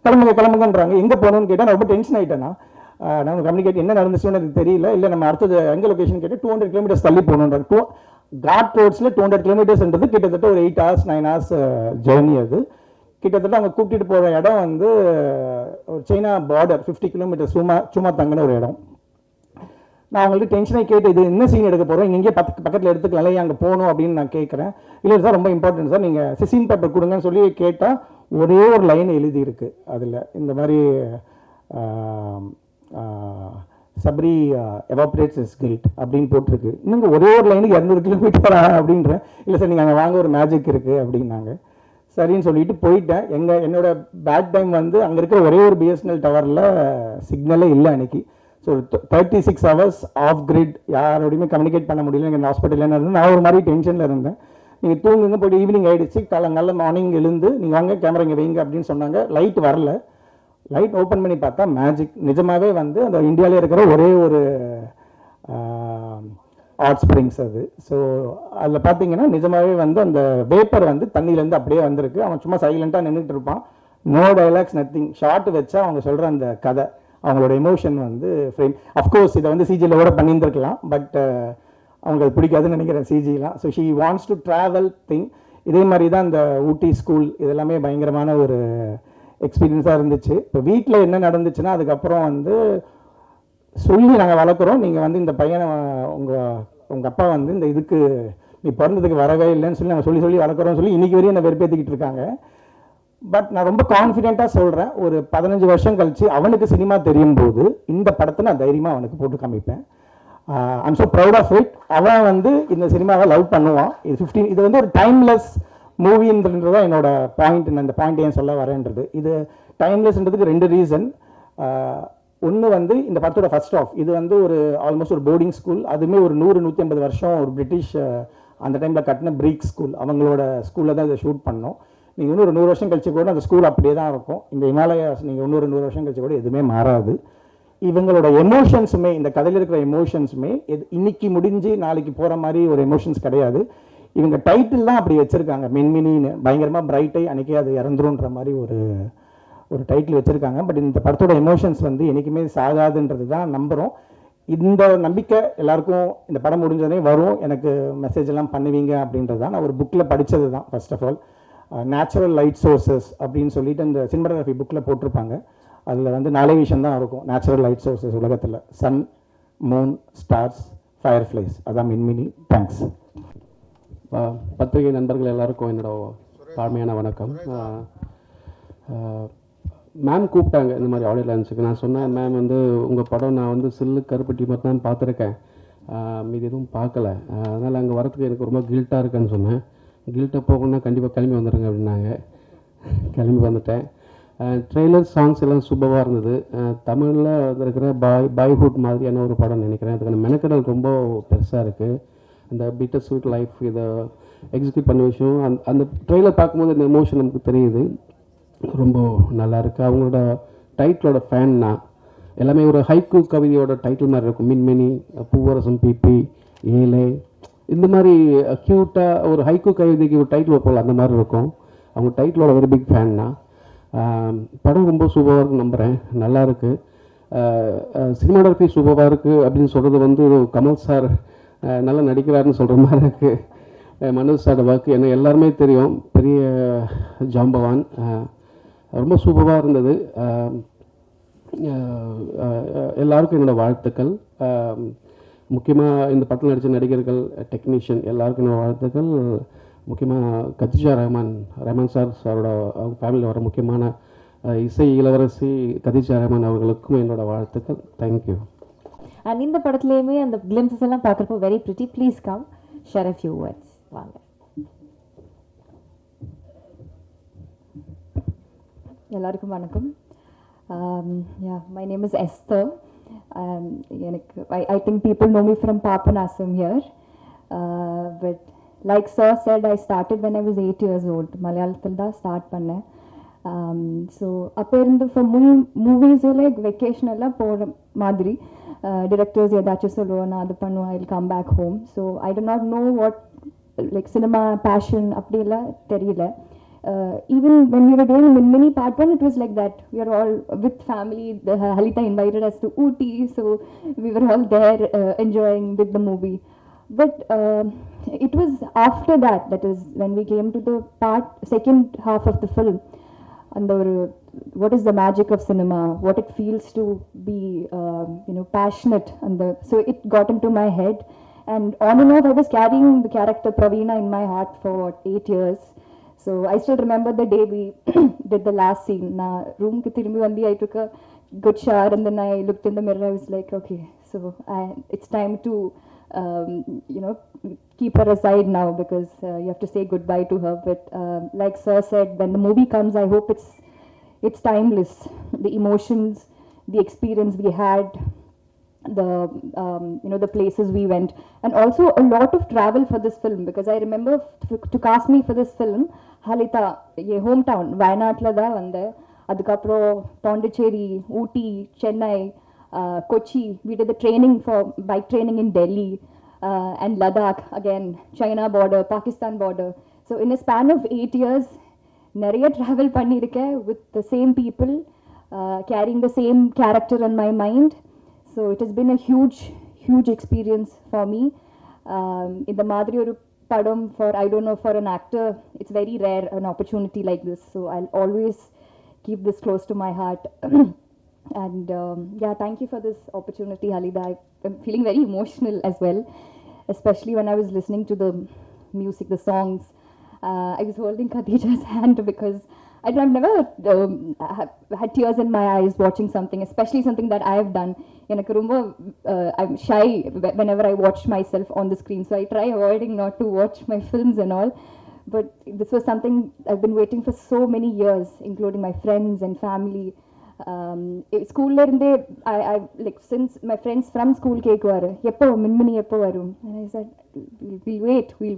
கிளம்புங்கன்றாங்க. எங்கே போகணும்னு கேட்டேன். நான் ரொம்ப டென்ஷன் ஆகிட்டேன். நான் கம்யூனிகேட் என்ன நடந்துச்சுன்னு எனக்கு தெரியல. இல்லை நம்ம அடுத்தது எங்கே லொக்கேஷன் கேட்டு 200 கிலோமீட்டர்ஸ் தள்ளி போகணுன்றாங்க. காட் ரோட்ஸில் 200 கிலோமீட்டர்ஸ்ன்றது கிட்டத்தட்ட ஒரு 8 hours 9 hours ஜேர்னி. அது கிட்டத்தட்ட அவங்க கூப்பிட்டு போகிற இடம் வந்து ஒரு சைனா பார்டர் 50 கிலோமீட்டர் சும்மா தங்கின ஒரு இடம். நான் அவங்கள்ட்ட டென்ஷனாக கேட்டு இது என்ன சீன் எடுக்க போகிறோம், இங்கே பக்கத்தில் எடுத்துக்கலாம், அங்கே போகணும் அப்படின்னு நான் கேட்குறேன். இல்லை சார் ரொம்ப இம்பார்ட்டன்ட் சார், நீங்கள் சீன் பேப்பர் கொடுங்கன்னு சொல்லி கேட்டால் ஒரே ஒரு லைன் எழுதியிருக்கு அதில். இந்த மாதிரி சப்ரி எவாப்ரேட்ஸ் இஸ் கில்ட் அப்படின்னு போட்டிருக்கு. இன்னும் ஒரே ஒரு லைனுக்கு 200 கிலோமீட்டர் அப்படின்றேன். இல்லை சார் நீங்கள் அங்கே வாங்க ஒரு மேஜிக் இருக்குது அப்படின்னாங்க. சரின்னு சொல்லிட்டு போயிட்டேன். என்னோட பேட் டைம் வந்து அங்கே இருக்கிற ஒரே ஒரு பிஎஸ்என்எல் டவரில் சிக்னலே இல்லை அன்றைக்கி. ஸோ 36 hours ஆஃப் கிரிட், யாரோடையுமே கம்யூனிகேட் பண்ண முடியல. எங்கள் ஹாஸ்பிட்டலில் இருந்து நான் ஒரு மாதிரி டென்ஷனில் இருந்தேன். நீங்கள் தூங்குங்க, போய்ட்டு ஈவினிங் ஆகிடுச்சு. காலங்கால மார்னிங் எழுந்து நீங்கள் வாங்க கேமரா இங்கே வைங்க அப்படின்னு சொன்னாங்க. லைட் வரல. லைட் ஓப்பன் பண்ணி பார்த்தா மேஜிக். நிஜமாகவே வந்து அந்த இந்தியாவிலே இருக்கிற ஒரே ஒரு ஹாட் ஸ்ப்ரிங்ஸ் அது. ஸோ அதில் பார்த்தீங்கன்னா நிஜமாகவே வந்து அந்த வேப்பர் வந்து தண்ணியிலேருந்து அப்படியே வந்திருக்கு. அவன் சும்மா சைலண்ட்டாக நின்றுட்டு இருப்பான். No dialogues, nothing. ஷார்ட் வச்சா அவங்க சொல்கிற அந்த கதை, அவங்களோட எமோஷன் வந்து ஃப்ரேம். அஃப்கோர்ஸ் இதை வந்து சிஜியில் கூட பண்ணியிருந்துருக்கலாம், பட் அவங்களுக்கு அது பிடிக்காதுன்னு நினைக்கிறேன் சிஜிலாம். So she wants to travel thing. இதே மாதிரி தான் இந்த ஊட்டி ஸ்கூல் இதெல்லாமே பயங்கரமான ஒரு எக்ஸ்பீரியன்ஸாக இருந்துச்சு. இப்போ வீட்டில் என்ன நடந்துச்சுன்னா அதுக்கப்புறம் வந்து சொல்லி நாங்கள் வளர்க்குறோம், நீங்கள் வந்து இந்த பையனை உங்கள் அப்பா வந்து இந்த இதுக்கு நீ பிறந்ததுக்கு வரவே இல்லைன்னு சொல்லி நாங்கள் சொல்லி வளர்க்குறோம்னு சொல்லி இன்றைக்கி வரையும் என்னை வெறுப்பேற்றிக்கிட்டு இருக்காங்க. பட் நான் ரொம்ப கான்ஃபிடென்ட்டாக சொல்கிறேன், ஒரு 15 வருஷம் கழித்து அவனுக்கு சினிமா தெரியும் போது இந்த படத்தை நான் தைரியமாக அவனுக்கு போட்டு காமிப்பேன். I'm so proud of it. அவன் வந்து இந்த சினிமாவை லவ் பண்ணுவான். இது வந்து ஒரு டைம்லெஸ் மூவின்றது தான் என்னோட பாயிண்ட். நான் இந்த பாயிண்ட் ஏன் சொல்ல வரேன்றது, இது டைம்லெஸ்ன்றதுக்கு 2 ரீசன். ஒன்று வந்து இந்த படத்தோட ஃபர்ஸ்ட் ஆஃப், இது வந்து ஒரு ஆல்மோஸ்ட் ஒரு போர்டிங் ஸ்கூல். அதுவுமே ஒரு 100-150 வருஷம் ஒரு பிரிட்டிஷ் அந்த டைமில் கட்டின பிரீக் ஸ்கூல், அவங்களோட ஸ்கூலில் தான் இதை ஷூட் பண்ணோம். நீங்கள் இன்னும் ஒரு 100 வருஷம் கழிச்சு கூட அந்த ஸ்கூல் அப்படியே தான் இருக்கும். இந்த இமாலயாஸ் நீங்கள் இன்னொரு 100 வருஷம் கழிச்சு கூட எதுவுமே மாறாது. இவங்களோட எமோஷன்ஸுமே, இந்த கதையில் இருக்கிற எமோஷன்ஸுமே இன்னைக்கு முடிஞ்சு நாளைக்கு போகிற மாதிரி ஒரு எமோஷன்ஸ் கிடையாது. இவங்க டைட்டில் தான் அப்படி வச்சுருக்காங்க, மின்மினின்னு. பயங்கரமாக பிரைட்டை அன்றைக்கே அது இறந்துருன்ற மாதிரி ஒரு டைட்டில் வச்சுருக்காங்க. பட் இந்த படத்தோட எமோஷன்ஸ் வந்து என்றைக்குமே சாகாதுன்றது தான் நம்புகிறோம். இந்த நம்பிக்கை எல்லாருக்கும் இந்த படம் முடிஞ்சதே வரும், எனக்கு மெசேஜ் எல்லாம் பண்ணுவீங்க அப்படின்றது தான். நான் ஒரு புக்கில் படித்தது தான். First of all natural light sources அப்படின்னு சொல்லிட்டு இந்த சினிமாட்டோகிராஃபி புக்கில் போட்டிருப்பாங்க. அதில் வந்து 4 விஷயம் தான் இருக்கும் நேச்சுரல் லைட் சோர்சஸ் உலகத்தில்: sun, moon, stars, fireflies. அதான் மின்மினி. தேங்க்ஸ். பத்திரிகை நண்பர்கள் எல்லாருக்கும் என்னோட தாழ்மையான வணக்கம். மேம் கூப்பிட்டாங்க இந்த மாதிரி ஆடியோ லான்ச்சுக்கு. நான் சொன்னேன், மேம் வந்து உங்கள் படம் நான் வந்து சில்லு கருப்பட்டி மட்டும் தான் பார்த்துருக்கேன், மீது எதுவும் பார்க்கல, அதனால் அங்கே வரத்துக்கு எனக்கு ரொம்ப கில்ட்டாக இருக்குன்னு சொன்னேன். கில்ட்டாக போகணுன்னா கண்டிப்பாக கிளம்பி வந்துடுங்க அப்படின்னாங்க. கிளம்பி வந்துட்டேன். ட்ரெய்லர் சாங்ஸ் எல்லாம் சூப்பராக இருந்தது. தமிழில் இருக்கிற பாய்ஹுட் மாதிரியான ஒரு படம் நினைக்கிறேன். அதுக்கான மெனக்கடல் ரொம்ப பெருசாக இருக்குது. அந்த பிட்டர் ஸ்வீட் லைஃப் இதை எக்ஸிக்யூட் பண்ண விஷயம் அந்த ட்ரெய்லர் பார்க்கும்போது இந்த எமோஷன் நமக்கு தெரியுது. ரொம்ப நல்லா இருக்குது. அவங்களோட டைட்டிலோட ஃபேன் நான். எல்லாமே ஒரு ஹைக்கூ கவிதையோட டைட்டில் மாதிரி இருக்கும். மின்மினி, பூவரசம், பிபி, ஏழை, இந்த மாதிரி க்யூட்டாக ஒரு ஹைக்கூ கவிதைக்கு ஒரு டைட்டில் வைப்போம், அந்த மாதிரி இருக்கும். அவங்க டைட்டிலோட வெரி பிக் ஃபேன் நான். படம் ரொம்ப சூப்பராக இருக்குன்னு நம்புகிறேன். நல்லா இருக்குது. சினிமாட்டோகிராஃபி சூப்பராக இருக்குது அப்படின்னு சொல்கிறது வந்து கமல் சார் நல்லா நடிக்கிறாருன்னு சொல்கிற மாதிரி இருக்குது. மனோஜ் சாரோட ஒர்க்கு என்ன எல்லாருமே தெரியும், பெரிய ஜாம்பவான். ரொம்ப சூப்பராக இருந்தது. எல்லாருக்கும் என்னோடய வாழ்த்துக்கள். முக்கியமாக இந்த படத்தில் நடித்த நடிகர்கள், டெக்னீஷியன் எல்லாருக்கும் என்னோடய வாழ்த்துக்கள். முக்கியமாக கதிஜா ரஹ்மான் சாரோட அவங்க ஃபேமிலியில் வர முக்கியமான இசை இளவரசி கதிஜா ரஹ்மான் அவர்களுக்கும் என்னோடய வாழ்த்துக்கள். தேங்க்யூ. அண்ட் இந்த படத்துலேயுமே அந்த கிளிம்ஸஸ் எல்லாம் பார்க்குறப்போ very pretty. Please come share a few words. வாங்க. எல்லாருக்கும் வணக்கம். Yeah, my name is Esther. I think people know me from Papanasam here. But like Sir said, I started when I was 8 years old. Malayalam da start பண்ணேன். So அப்போ இருந்து for movies like vacation எல்லாம் போகிற மாதிரி directors ஏதாச்சும் சொல்லுவோம், நான் அது பண்ணுவேன், I'll come back home. So I do not know what like cinema passion அப்படியெல்லாம் தெரியல. Even when we were doing Minmini part 1, it was like that. We are all with family. Halita invited us to Ooty, so we were all there enjoying with the movie. But it was after that, that is when we came to the second half of the film, and what is the magic of cinema, what it feels to be passionate, so it got into my head, and on and off I was carrying the character Praveena in my heart for 8 years. So I still remember the day we did the last scene. Na room ki thirumbi vandi, I took a good shower and then I looked in the mirror. I was like, okay, so it's time to keep her aside now, because you have to say goodbye to her. But like Sir said, when the movie comes, I hope it's timeless. The emotions, the experience we had, the places we went, and also a lot of travel for this film, because I remember to cast me for this film, Halita ye hometown Wayanadla da vande, adukapro Pondicherry, Ooty, Chennai, Kochi. We did the training for bike training in Delhi, and Ladakh, again China border, Pakistan border. So in a span of 8 years நிறைய travel பண்ணிருக்கேன் with the same people, carrying the same character in my mind. So it has been a huge experience for me. In the madri oru padam, for I don't know, for an actor it's very rare an opportunity like this, so I'll always keep this close to my heart. And yeah, thank you for this opportunity, Halida. I'm feeling very emotional as well, especially when I was listening to the music, the songs. I was holding Khadija's hand because I've never had tears in my eyes watching something, especially something that I have done. I'm shy whenever I watch myself on the screen, so I try avoiding not to watch my films and all. But this was something I've been waiting for so many years, including my friends and family. School I like, since my friends from school கேக்குவாரு, எப்போ மின்மினி எப்போ வரும், and I said we'll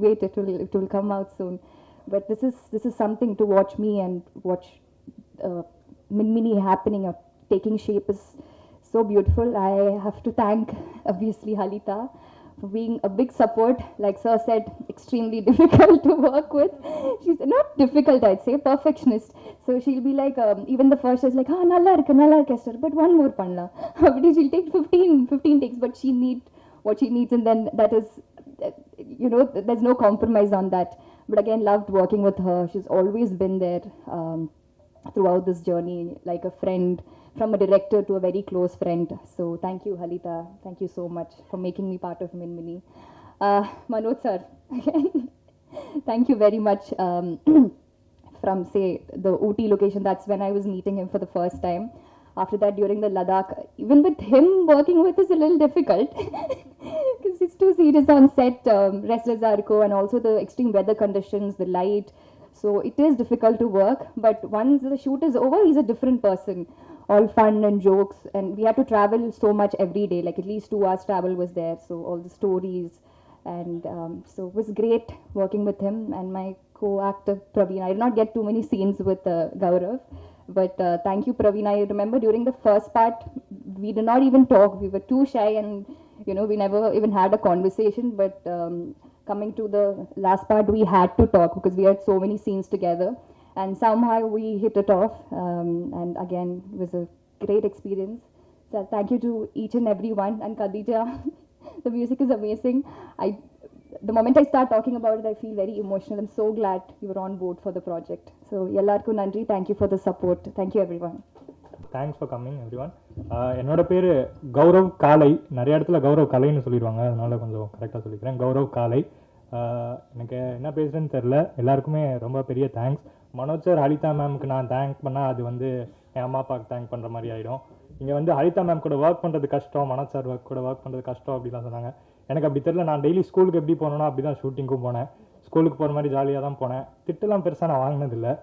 wait, it will come out soon. But this is something to watch me and watch Minmini happening or taking shape is so beautiful. I have to thank obviously Halita for being a big support. Like Sir said, extremely difficult to work with. She's not difficult, I'd say, perfectionist. So she'll be like, even the first is like, nalla irukku Esther, but one more panna. She'll take 15 takes, but she needs what she needs, and then that is, there's no compromise on that. But again, loved working with her. She's always been there throughout this journey, like a friend, from a director to a very close friend. So thank you, Halita. Thank you so much for making me part of Minmini. Manoj sir, again, thank you very much. From, say, the Ooty location, that's when I was meeting him for the first time. After that, during the Ladakh, even with him, working with is a little difficult because it's too serious on set, restless Arco, and also the extreme weather conditions, the light. So it is difficult to work, but once the shoot is over, he's a different person. All fun and jokes, and we had to travel so much every day, like at least 2 hours travel was there, so all the stories, and so it was great working with him and my co-actor Praveena. I did not get too many scenes with Gaurav, but thank you, Praveena. I remember during the first part, we did not even talk. We were too shy, and we never even had a conversation. But coming to the last part, we had to talk because we had so many scenes together, and somehow we hit it off. And again, it was a great experience. So thank you to each and every one. And Khadija, the music is amazing. The moment I start talking about it, I feel very emotional. I'm so glad you were on board for the project. So ellarku nandri, thank you for the support. Thank you everyone. Thanks for coming every one. என்னோட பேர் கௌரவ் காலை. நிறைய இடத்துல கௌரவ் கலைன்னு சொல்லிடுவாங்க, அதனால கொஞ்சம் கரெக்டாக சொல்லிக்கிறேன். கௌரவ் காலை. எனக்கு என்ன பேசுகிறேன்னு தெரில. எல்லாருக்குமே ரொம்ப பெரிய தேங்க்ஸ். மனோஜ் சார், ஹலிதா மேம்க்கு நான் தேங்க் பண்ணால் அது வந்து என் அம்மா அப்பாவுக்கு தேங்க் பண்ணுற மாதிரி ஆகிடும். இங்கே வந்து ஹலிதா மேம் கூட ஒர்க் பண்ணுறது கஷ்டம், மனோஜ் சார் கூட ஒர்க் பண்ணுறது கஷ்டம் அப்படிலாம் சொன்னாங்க. எனக்கு அப்படி தெரில. நான் டெய்லி ஸ்கூலுக்கு எப்படி போனேனோ அப்படி தான் ஷூட்டிங்க்கும் போனேன். ஸ்கூலுக்கு போகிற மாதிரி ஜாலியாக தான் போனேன். திட்டெல்லாம் பெருசாக நான் வாங்கினதில்லை.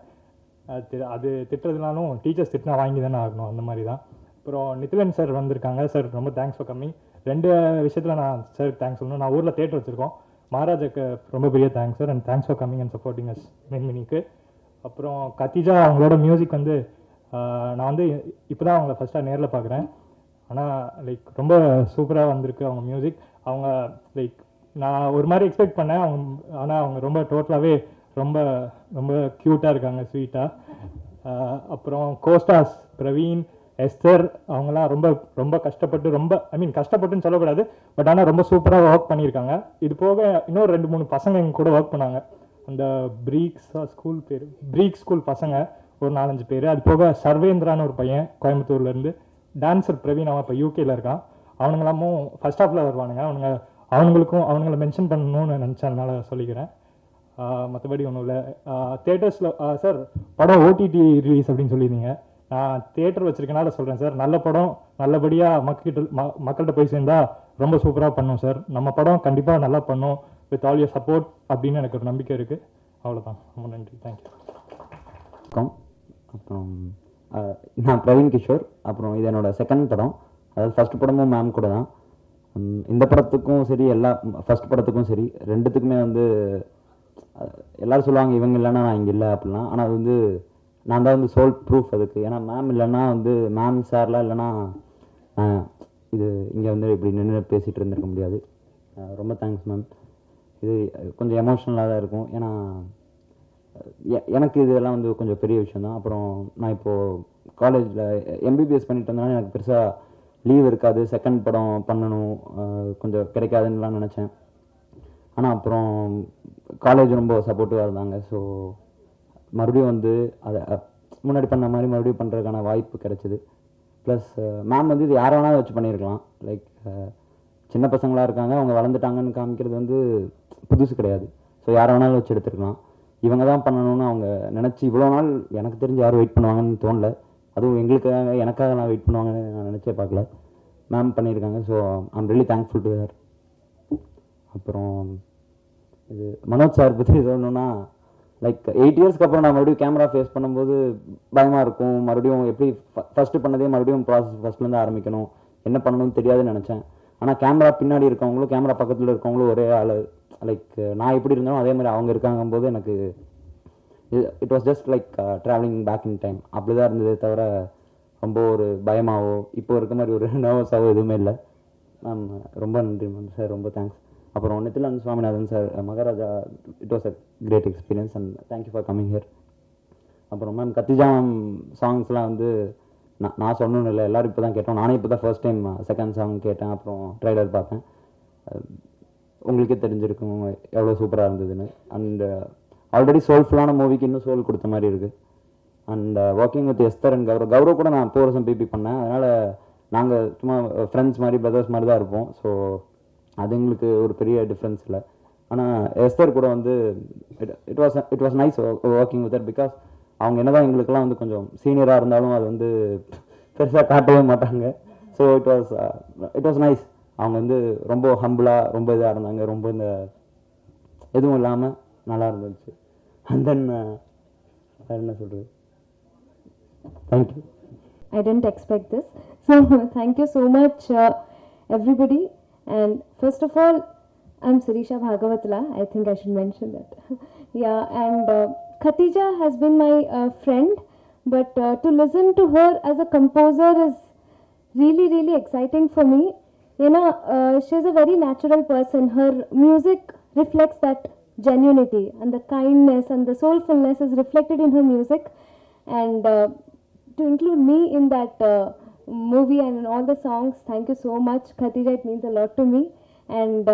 அது திட்டுறதுனாலும் டீச்சர்ஸ் திட்டினா வாங்கி தானே ஆகணும், அந்த மாதிரி தான். அப்புறம் நித்திலன் சார் வந்திருக்காங்க. சார் ரொம்ப தேங்க்ஸ் ஃபார் கம்மிங். 2 விஷயத்தில் நான் சார் தேங்க்ஸ் சொல்லணும். நான் ஊரில் தேட்டர் வச்சுருக்கோம். மகாராஜாக்கு ரொம்ப பெரிய thanks sir, and thanks for coming and supporting us மினிக்கு. அப்புறம் கத்திஜா அவங்களோட மியூசிக் வந்து நான் வந்து இப்போ தான் அவங்கள ஃபஸ்ட்டாக நேரில் பார்க்குறேன். ஆனால் லைக் ரொம்ப சூப்பராக வந்திருக்கு அவங்க மியூசிக். அவங்க லைக் நான் ஒரு மாதிரி எக்ஸ்பெக்ட் பண்ணேன் அவங்க, ஆனால் அவங்க ரொம்ப டோட்டலாகவே ரொம்ப ரொம்ப க்யூட்டாக இருக்காங்க, ஸ்வீட்டாக. அப்புறம் கோஸ்டாஸ் பிரவீன், எஸ்தர் அவங்களாம் ரொம்ப ரொம்ப கஷ்டப்பட்டு, ரொம்ப கஷ்டப்பட்டுன்னு சொல்லக்கூடாது, பட் ஆனால் ரொம்ப சூப்பராக ஒர்க் பண்ணியிருக்காங்க. இது போக இன்னொரு 2-3 பசங்க எங்க கூட ஒர்க் பண்ணாங்க. அந்த பிரீக் ஸ்கூல் பசங்க ஒரு 4-5 பேர். அது போக சர்வேந்திரான்னு ஒரு பையன் கோயம்புத்தூர்லேருந்து, டான்ஸர் பிரவீன், அவன் இப்போ யூகேல இருக்கான். அவனுங்களாமும் ஃபர்ஸ்ட் ஹாஃபில் வருவானுங்க. அவங்கள மென்ஷன் பண்ணணும்னு நினச்சேன், அதனால சொல்லிக்கிறேன். மற்றபடி ஒன்றும் இல்லை. தேட்டர்ஸில் சார் படம் ஓடிடி ரிலீஸ் அப்படின்னு சொல்லியிருந்தீங்க. நான் தேட்டர் வச்சிருக்கனால சொல்கிறேன் சார், நல்ல படம் நல்லபடியாக மக்கள்கிட்ட போய் சேர்ந்தா ரொம்ப சூப்பராக பண்ணும் சார். நம்ம படம் கண்டிப்பாக நல்லா பண்ணும் வித் ஆல் யூர் சப்போர்ட் அப்படின்னு எனக்கு ஒரு நம்பிக்கை இருக்குது. அவ்வளோதான். ரொம்ப நன்றி, தேங்க்யூ. வணக்கம். அப்புறம் நான் பிரவீன் கிஷோர். அப்புறம் இது என்னோட செகண்ட் படம், அதாவது ஃபர்ஸ்ட் படமும் மேம் கூட தான். இந்த படத்துக்கும் சரி, ஃபர்ஸ்ட் படத்துக்கும் சரி, ரெண்டுத்துக்குமே வந்து எல்லோரும் சொல்லுவாங்க இவங்க இல்லைன்னா நான் இங்கே இல்லை அப்படிலாம். ஆனால் அது வந்து நான் தான் வந்து சோல் ப்ரூஃப் அதுக்கு. ஏன்னா மேம் இல்லைன்னா வந்து மேம் சார்லாம் இல்லைன்னா இது இங்கே வந்து இப்படி நின்று பேசிகிட்டு இருந்திருக்க முடியாது. ரொம்ப தேங்க்ஸ் மேம். இது கொஞ்சம் எமோஷ்னலாக தான் இருக்கும். ஏன்னா எனக்கு இதெல்லாம் வந்து கொஞ்சம் பெரிய விஷயம் தான். அப்புறம் நான் இப்போது காலேஜில் எம்பிபிஎஸ் பண்ணிட்டு வந்தேன்னா எனக்கு பெருசாக லீவ் இருக்காது, செகண்ட் படம் பண்ணணும் கொஞ்சம் கிடைக்காதுன்னுலாம் நினச்சேன். ஆனால் அப்புறம் காலேஜ் ரொம்ப சப்போர்ட்டிவாக இருந்தாங்க. ஸோ மறுபடியும் வந்து அதை முன்னாடி பண்ண மாதிரி மறுபடியும் பண்ணுறதுக்கான வாய்ப்பு கிடைச்சிது. ப்ளஸ் மேம் வந்து இது யாரை வேணாலும் வச்சு பண்ணியிருக்கலாம். லைக் சின்ன பசங்களாக இருக்காங்க, அவங்க வளர்ந்துட்டாங்கன்னு காமிக்கிறது வந்து புதுசு கிடையாது. ஸோ யாரை வேணாலும் வச்சு எடுத்துருக்கலாம். இவங்க தான் பண்ணணும்னு அவங்க நினச்சி இவ்வளோ நாள் எனக்கு தெரிஞ்சு யாரும் வெயிட் பண்ணுவாங்கன்னு தோணல. அதுவும் எங்களுக்காக எனக்காக நான் வெயிட் பண்ணுவாங்கன்னு நான் நினச்சே பார்க்கல. மேம் பண்ணியிருக்காங்க. So I'm really thankful to her. அப்புறம் இது மனோஜ் சார் பற்றி சொல்லணுன்னா, லைக் 8 இயர்ஸ்க்கு அப்புறம் நான் மறுபடியும் கேமரா ஃபேஸ் பண்ணும்போது பயமாக இருக்கும். மறுபடியும் எப்படி ஃபஸ்ட்டு பண்ணதே மறுபடியும் ப்ராசஸ் ஃபஸ்ட்லேருந்து ஆரம்பிக்கணும், என்ன பண்ணணும்னு தெரியாதுன்னு நினச்சேன். ஆனால் கேமரா பின்னாடி இருக்கவங்களும் கேமரா பக்கத்தில் இருக்கவங்களும் ஒரே ஆள். லைக் நான் எப்படி இருந்தாலும் அதே மாதிரி அவங்க இருக்காங்கும்போது எனக்கு it was just like travelling back in time. அப்படி தான் இருந்ததே தவிர ரொம்ப ஒரு பயமாவோ இப்போ இருக்க மாதிரி ஒரு நர்வஸாவோ எதுவுமே இல்லை. மேம் ரொம்ப நன்றி மேம். சார் ரொம்ப தேங்க்ஸ். அப்புறம் Nithilan Swaminathan sir, Maharaja, it was a great experience and thank you for coming here. அப்புறம் மேம் கத்திஜா மேம் சாங்ஸ்லாம் வந்து நான் சொல்லணும்னு இல்லை, எல்லோரும் இப்போ தான் கேட்டோம். நானே இப்போ தான் ஃபர்ஸ்ட் டைம் செகண்ட் சாங் கேட்டேன். அப்புறம் ட்ரைலர் பார்த்தேன். உங்களுக்கே தெரிஞ்சிருக்கும் எவ்வளோ சூப்பராக இருந்ததுன்னு. அண்ட் ஆல்ரெடி சோல்ஃபுல்லான மூவிக்கு இன்னும் சோல் கொடுத்த மாதிரி இருக்குது. And working with Esther and Gaurav கூட நான் 4 வருஷம் பிபி பண்ணேன். அதனால் நாங்கள் சும்மா ஃப்ரெண்ட்ஸ் மாதிரி பிரதர்ஸ் மாதிரி தான் இருப்போம். ஸோ அது எங்களுக்கு ஒரு பெரிய டிஃப்ரென்ஸ் இல்லை. ஆனால் எஸ்தர் கூட வந்து it was nice working with that. Because அவங்க என்ன தான் எங்களுக்கெல்லாம் வந்து கொஞ்சம் சீனியராக இருந்தாலும் அது வந்து பெருசாக காட்டவே மாட்டாங்க. So it was nice. அவங்க வந்து ரொம்ப ஹம்பிளாக ரொம்ப இதாக இருந்தாங்க. ரொம்ப இந்த எதுவும் இல்லாமல் நல்லா இருந்துச்சு. அண்ட் தென் வேறு என்ன சொல்கிறது, thank you. I didn't expect this. So thank you so much, everybody. And first of all, I'm Sirisha Bhagavatla. I think I should mention that. Yeah, and Khatija has been my friend, but to listen to her as a composer is really, really exciting for me. You know, she's a very natural person. Her music reflects that genuinity, and the kindness and the soulfulness is reflected in her music. And to include me in that movie and in all the songs, thank you so much, Khatija. It means a lot to me. And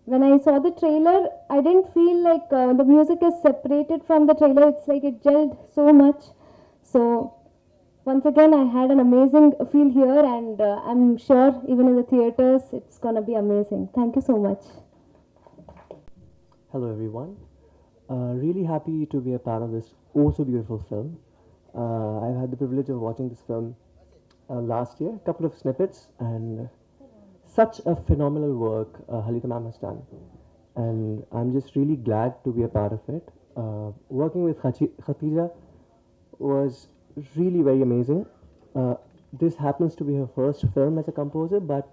when I saw the trailer, I didn't feel like the music is separated from the trailer. It's like it gelled so much. So once again, I had an amazing feel here, and I'm sure even in the theaters, it's gonna be amazing. Thank you so much. Hello everyone. Really happy to be a part of this oh so beautiful film. I've had the privilege of watching this film last year, a couple of snippets, and such a phenomenal work Halita ma'am has done. And I'm just really glad to be a part of it. Working with Khatija was really very amazing. This happens to be her first film as a composer, but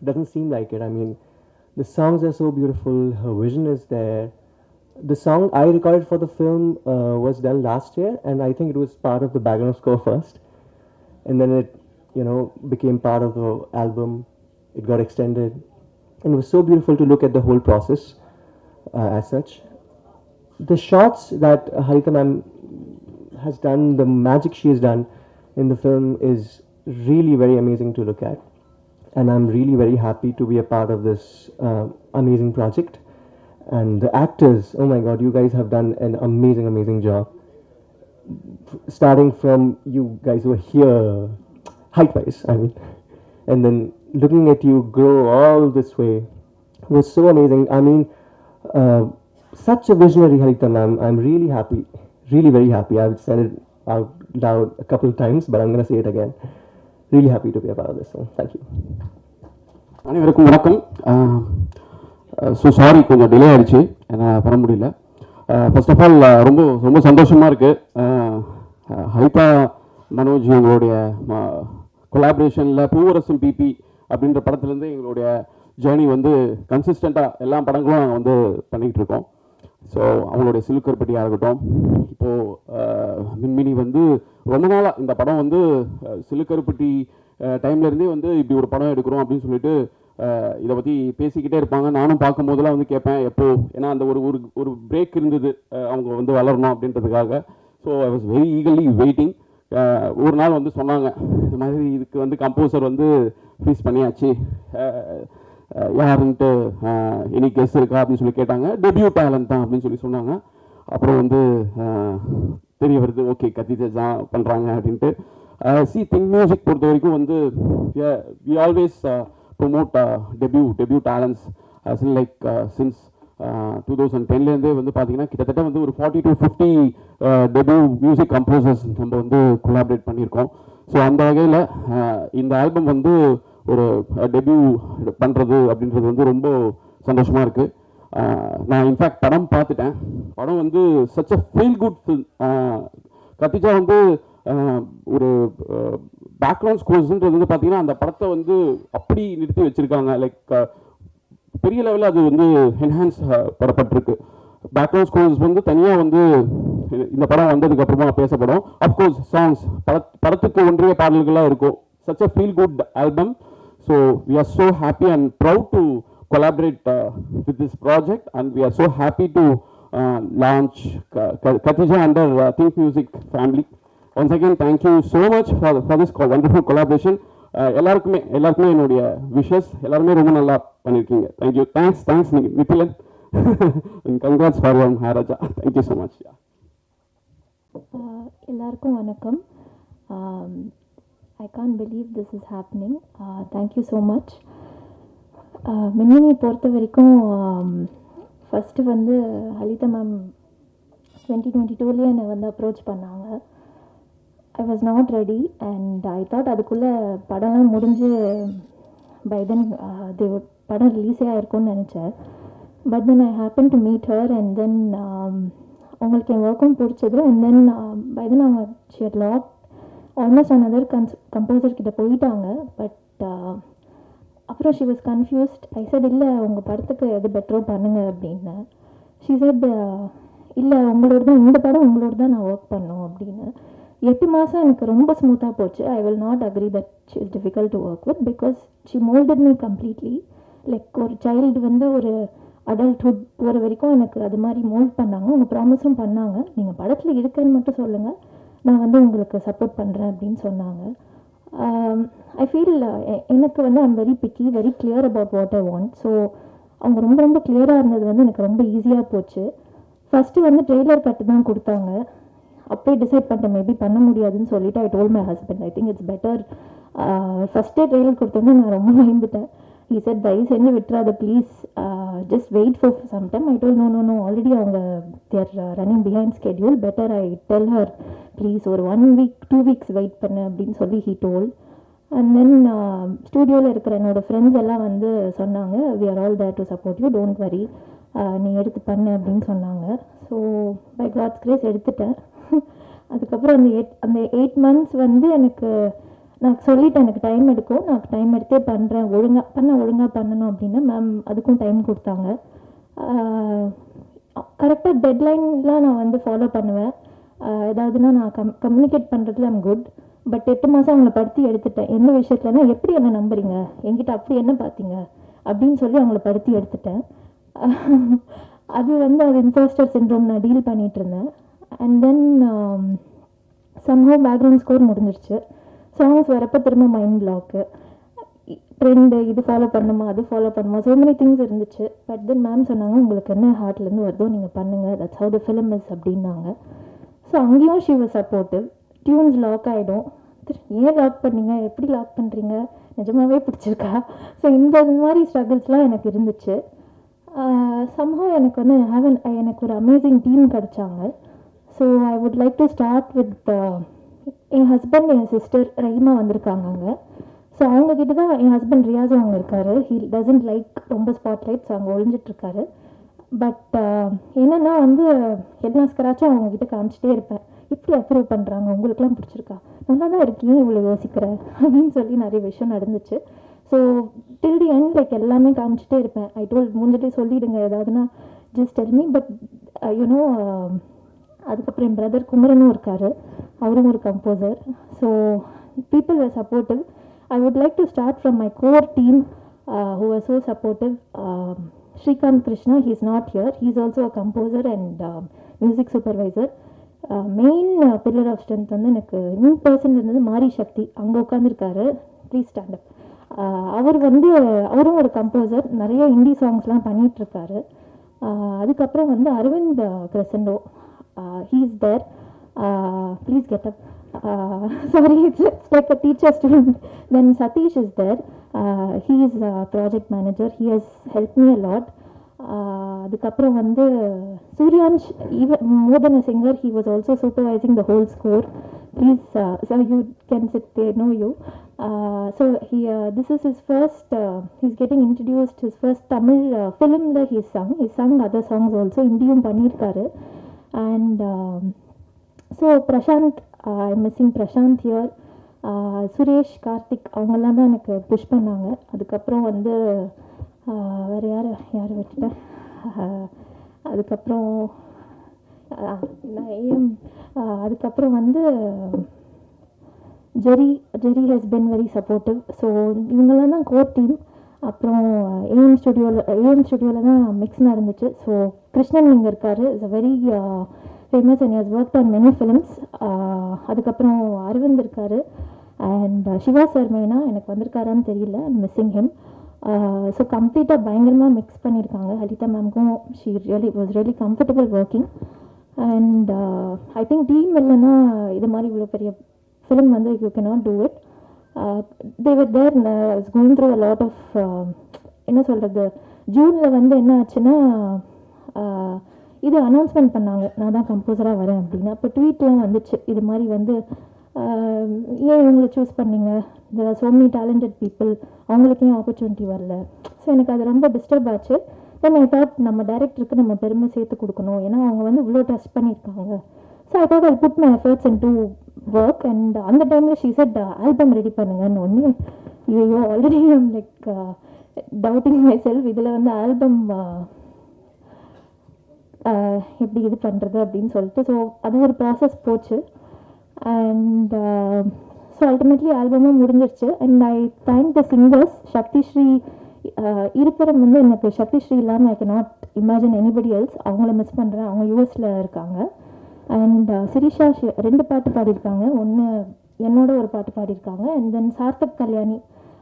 doesn't seem like it. I mean, the songs are so beautiful, her vision is there. The song I recorded for the film was done last year, and I think it was part of the background score first, and then it, became part of the album. It got extended, and it was so beautiful to look at the whole process as such. The shots that Harita ma'am has done, the magic she has done in the film is really very amazing to look at, and I'm really very happy to be a part of this amazing project. And the actors, oh my god, you guys have done an amazing job. Starting from you guys who are here, height-wise, I mean, and then looking at you grow all this way was so amazing. I mean, such a visionary, Harita ma'am. I'm really happy, really very happy. I've said it out loud a couple of times, but I'm going to say it again. Really happy to be a part of this one. Thank you. அனைவருக்கும் வணக்கம். So sorry, கொஞ்சம் delay ஆகிடுச்சு, என்னால் பண்ண முடியல. First of all ரொம்ப ரொம்ப சந்தோஷமாக இருக்குது. ஹரிதா மனோஜ் எங்களுடைய கொலாபரேஷனில் பூவரசும் பிபி அப்படின்ற படத்துலேருந்து எங்களுடைய ஜேர்னி வந்து கன்சிஸ்டண்ட்டாக எல்லா படங்களும் நாங்கள் வந்து பண்ணிகிட்டு இருக்கோம். ஸோ அவங்களுடைய சிலுக்கருப்பட்டியாக இருக்கட்டும், இப்போது மின்மினி வந்து ரொம்ப நாளாக இந்த படம் வந்து சிலுக்கருப்பட்டி டைம்லேருந்தே வந்து இப்படி ஒரு படம் எடுக்கிறோம் அப்படின்னு சொல்லிட்டு இதை பற்றி பேசிக்கிட்டே இருப்பாங்க. நானும் பார்க்கும்போதெல்லாம் வந்து கேட்பேன் எப்போ, ஏன்னா அந்த ஒரு ஒரு ஒரு பிரேக் இருந்தது அவங்க வந்து வளரணும் அப்படின்றதுக்காக. So I was very eagerly waiting. ஒரு நாள் வந்து சொன்னாங்க, இந்த மாதிரி இதுக்கு வந்து கம்போசர் வந்து ஃப்ரீஸ் பண்ணியாச்சு, யாருன்ட்டு எனி கெஸ் இருக்கா அப்படின்னு சொல்லி கேட்டாங்க. டெபியூ டேலண்ட் தான் அப்படின்னு சொல்லி சொன்னாங்க. அப்புறம் வந்து தெரிய வருது, ஓகே கத்திஜா தான் பண்ணுறாங்க அப்படின்ட்டு. திங்க் மியூசிக் பொறுத்த வரைக்கும் வந்து we always promote debut talents as in like since 2010லேருந்தே வந்து பார்த்தீங்கன்னா கிட்டத்தட்ட வந்து ஒரு 40 to 50 டெபியூ மியூசிக் கம்போசர்ஸ் நம்ம வந்து கொலாபரேட் பண்ணியிருக்கோம். ஸோ அந்த வகையில் இந்த ஆல்பம் வந்து ஒரு டெபியூ பண்ணுறது அப்படின்றது வந்து ரொம்ப சந்தோஷமாக இருக்குது. நான் இன்ஃபேக்ட் படம் பார்த்துட்டேன். படம் வந்து such a feel good film. Khadija வந்து ஒரு பேக்ரவுண்ட் ஸ்கோர்ஸ்ன்றது வந்து பார்த்தீங்கன்னா அந்த படத்தை வந்து அப்படி நிறுத்தி வச்சுருக்காங்க. லைக் பெரிய லெவலில் அது வந்து என்ஹான்ஸ் பண்ணப்பட்டிருக்கு. பேக்ரவுண்ட் ஸ்கோர்ஸ் வந்து தனியாக வந்து இந்த படம் வந்ததுக்கு அப்புறமா பேசப்படும். அஃப்கோர்ஸ் சாங்ஸ் படத்துக்கு ஒன்றிய பாடல்களாக இருக்கும். Such a feel good album. So we are so happy and proud to collaborate with this project, and we are so happy to launch Khatija under Think Music family. Once again, thank you so much for this wonderful collaboration. எல்லாருக்குமே என்னுடைய wishes. எல்லாருமே ரொம்ப நல்லா பண்ணியிருக்கீங்க. Thank you. Thanks Nithilan. Congrats for your மேரேஜா. Thank you so much. எல்லாருக்கும் வணக்கம். I can't believe this is happening. Thank you so much. மின்மினியை பொறுத்த வரைக்கும் ஃபஸ்ட்டு வந்து ஹலிதா மேம் 2022 என்னை வந்து அப்ரோச் பண்ணாங்க. I was not ready and I thought அதுக்குள்ளே படம்லாம் முடிஞ்சு பை தென் படம் ரிலீஸே ஆகிருக்கும்னு நினச்சேன். But then I happen to meet her and then அவங்களுக்கு என் ஒர்க்கும் பிடிச்சது. அண்ட் தென் பை தென் அவங்க shear lot almost another composer கிட்ட போயிட்டாங்க. பட் அப்புறம் she was confused. I set இல்லை உங்கள் படத்துக்கு எது பெட்டரோ பண்ணுங்க அப்படின்னு. ஷி செட் இல்லை உங்களோட தான் இந்த படம் உங்களோட தான் நான் ஒர்க் பண்ணோம் அப்படின்னு. 8 மாதம் எனக்கு ரொம்ப ஸ்மூத்தாக போச்சு. I will not agree that she is difficult to work with because she moulded me completely. Like ஒரு சைல்டு வந்து ஒரு அடல்ட்ஹுட் போகிற வரைக்கும் எனக்கு அது மாதிரி மோல்ட் பண்ணாங்க. அவங்க ப்ராமிஸும் பண்ணாங்க, நீங்கள் படத்தில் இருக்கேன்னு மட்டும் சொல்லுங்கள், நான் வந்து உங்களுக்கு சப்போர்ட் பண்ணுறேன் அப்படின்னு சொன்னாங்க. ஐ ஃபீல் எனக்கு வந்து I'm very piggy, very clear about what I want. So அவங்க ரொம்ப ரொம்ப கிளியராக இருந்தது வந்து எனக்கு ரொம்ப ஈஸியாக போச்சு. ஃபஸ்ட்டு வந்து ட்ரெய்லர் கட்டு தான் கொடுத்தாங்க. அப்படியே டிசைட் பண்ணிட்டேன் மேபி பண்ண முடியாதுன்னு சொல்லிவிட்டு I told my husband I think it's better. ஃபஸ்ட்டே ட்ரெய்லர் கொடுத்தோன்னே நான் ரொம்ப பயந்துட்டேன். he said தயவு செஞ்சு விட்டுறாத please, just wait for some time. I told no already அவங்க they're running behind schedule, better I tell her please ஒரு 1 week 2 weeks வெயிட் பண்ணு அப்படின்னு சொல்லி ஹீ டோல். அண்ட் தென் ஸ்டூடியோவில் இருக்கிற என்னோடய ஃப்ரெண்ட்ஸ் எல்லாம் வந்து சொன்னாங்க we are all there to support you, don't worry, நீ எடுத்து பண்ணு அப்படின்னு சொன்னாங்க. ஸோ பை காட்ஸ் கிரேஸ் எடுத்துட்டேன். அதுக்கப்புறம் அந்த 8 months வந்து எனக்கு நான் சொல்லிட்டேன் எனக்கு டைம் எடுக்கும், நான் டைம் எடுத்தே பண்ணுறேன், ஒழுங்காக பண்ணணும் அப்படின்னா மேம் அதுக்கும் டைம் கொடுத்தாங்க. கரெக்டாக டெட்லைன்லாம் நான் வந்து ஃபாலோ பண்ணுவேன். ஏதாவதுன்னா நான் கம்யூனிகேட் பண்ணுறதுல ஐம் குட். பட் 8 மாதம் அவங்கள படுத்தி எடுத்துட்டேன். எந்த விஷயத்துலனா எப்படி என்ன நம்புறீங்க, என்கிட்ட அப்படி என்ன பார்த்தீங்க அப்படின்னு சொல்லி அவங்கள படுத்தி எடுத்துட்டேன். அது வந்து அது இம்போஸ்டர் சிண்ட்ரோம் நான் டீல் பண்ணிகிட்டு இருந்தேன். And then somehow background score முடிஞ்சிருச்சு. சாங்ஸ் வரப்போ திரும்ப மைண்ட் பிளாக்கு, ட்ரெண்டு, இது ஃபாலோ பண்ணுமா அது ஃபாலோ பண்ணுமா, ஸோ மெனி திங்ஸ் இருந்துச்சு. பட் தென் மேம் சொன்னாங்க உங்களுக்கு என்ன ஹார்ட்லேருந்து வருதோ நீங்கள் பண்ணுங்கள், that's how the film is அப்படின்னாங்க. ஸோ அங்கேயும் she was supportive. Tunes lock ஆகிடும், ஏன் லாக் பண்ணீங்க, எப்படி லாக் பண்ணுறீங்க, நிஜமாகவே பிடிச்சிருக்கா. ஸோ இந்த மாதிரி ஸ்ட்ரகிள்ஸ்லாம் எனக்கு இருந்துச்சு. சம்ஹவ் எனக்கு வந்து எனக்கு ஒரு அமேசிங் டீம் கிடச்சாங்க. So I would like to start with என் ஹஸ்பண்ட், என் சிஸ்டர் ரஹிமா வந்திருக்காங்க அங்கே. ஸோ அவங்கக்கிட்ட தான் என் ஹஸ்பண்ட் ரியாஸ் அவங்க இருக்கார். ஹீ டசன்ட் லைக் ரொம்ப ஸ்பாட்லைட்ஸ், அங்கே ஒழிஞ்சிட்ருக்காரு. பட் என்னென்னா வந்து எல்லா ஸ்க்ராச்சும் அவங்கக்கிட்ட காமிச்சிட்டே இருப்பேன், இப்படி அப்ரூவ் பண்ணுறாங்க, உங்களுக்குலாம் பிடிச்சிருக்கா, நல்லா தான் இருக்கீங்க, இவ்வளோ யோசிக்கிறேன் அப்படின்னு சொல்லி நிறைய விஷயம் நடந்துச்சு. So till the end like எல்லாமே காமிச்சிட்டே இருப்பேன். ஐ டோல்ட் முன்னாடியே சொல்லிவிடுங்க ஏதாவதுன்னா just tell me. But you know அதுக்கப்புறம் என் பிரதர் குமரனும் இருக்கார், அவரும் ஒரு composer. So people are supportive. I would like to start from my core team who are so supportive. Srikanth Krishna, he is not here. He is also a composer and music supervisor. Main pillar of strength வந்து எனக்கு new person இருந்தது மாரி சக்தி, அங்கே உட்காந்துருக்காரு. Please stand up. அவரும் ஒரு composer, நிறைய ஹிந்தி சாங்ஸ்லாம் பண்ணிகிட்ருக்காரு. அதுக்கப்புறம் வந்து Aravind கிரசண்டோ, he is there. Please get up. Sorry, it's like a teacher student. Then Satish is there. He is a project manager. He has helped me a lot. அதுக்கப்புறம் வந்து Suryansh, even more than a singer, he was also supervising the whole score. Please, so you can sit there, know you. So this is his first, he's getting introduced, his first Tamil film that he sung other songs also, Indium பண்ணியிருக்காரு. And so Prashant, I'm missing Prashant here. Suresh, Karthik, அவங்கெல்லாம் தான் எனக்கு push பண்ணாங்க. அதுக்கப்புறம் வந்து வேறு யார் வச்சுட்டேன். அதுக்கப்புறம் அதுக்கப்புறம் வந்து Jerry has been very supportive. So இவங்கெல்லாம் தான் கோர் டீம். அப்புறம் ஏஎம் ஸ்டுடியோவில் தான் மிக்ஸ் நடந்துச்சு. ஸோ கிருஷ்ணன் இங்கே இருக்கார், is a very famous and has work on many films. அதுக்கப்புறம் அரவிந்த் இருக்கார். அண்ட் சிவா சார் மெயினாக எனக்கு வந்திருக்காரான்னு தெரியல, ஐம் மிஸ்ஸிங் ஹிம். ஸோ கம்ப்ளீட்டாக பயங்கரமாக மிக்ஸ் பண்ணியிருக்காங்க. ஹலிதா மேம்க்கும் she was really comfortable working. And I think team இல்லைன்னா இது மாதிரி இவ்வளோ பெரிய ஃபிலிம் வந்து you cannot do it. they were there. I was going through a lot of என்ன சொல்கிறது, ஜூனில் வந்து என்ன ஆச்சுன்னா இது அனௌன்ஸ்மெண்ட் பண்ணாங்க, நான் தான் கம்போசராக வரேன் அப்படின்னு. அப்போ ட்வீட்லாம் வந்துச்சு, இது மாதிரி வந்து ஏன் இவங்களை சூஸ் பண்ணீங்க, there are so many talented people, அவங்களுக்கு ஏன் ஆப்பர்ச்சுனிட்டி வரல. ஸோ எனக்கு அது ரொம்ப டிஸ்டர்ப் ஆச்சு. தென் ஐ தாட் நம்ம டைரக்டருக்கு நம்ம பெருமை சேர்த்து கொடுக்கணும், ஏன்னா அவங்க வந்து இவ்வளோ டச் பண்ணியிருக்காங்க. So I thought I put my efforts into work. And அந்த டைமில் ஷீ செட் ஆல்பம் ரெடி பண்ணுங்கன்னு ஒன்று. ஐயோ already I'm like doubting myself, இதில் வந்து ஆல்பம் எப்படி இது பண்ணுறது அப்படின்னு சொல்லிட்டு. ஸோ அது ஒரு ப்ராசஸ் போச்சு. அண்ட் ஸோ அல்டிமேட்லி ஆல்பமும் முடிஞ்சிருச்சு. And I thank the singers. Shakthi Sri இருப்பிடம் வந்து எனக்கு சக்தி ஸ்ரீ இல்லாமல் I cannot imagine anybody else. அவங்கள மிஸ் பண்ணுறேன், அவங்க யூஎஸில் இருக்காங்க. அண்ட் சிரிஷா 2 பாட்டு பாடியிருக்காங்க, ஒன்று என்னோட ஒரு பாட்டு பாடியிருக்காங்க. அண்ட் தென் சார்த்தக் கல்யாணி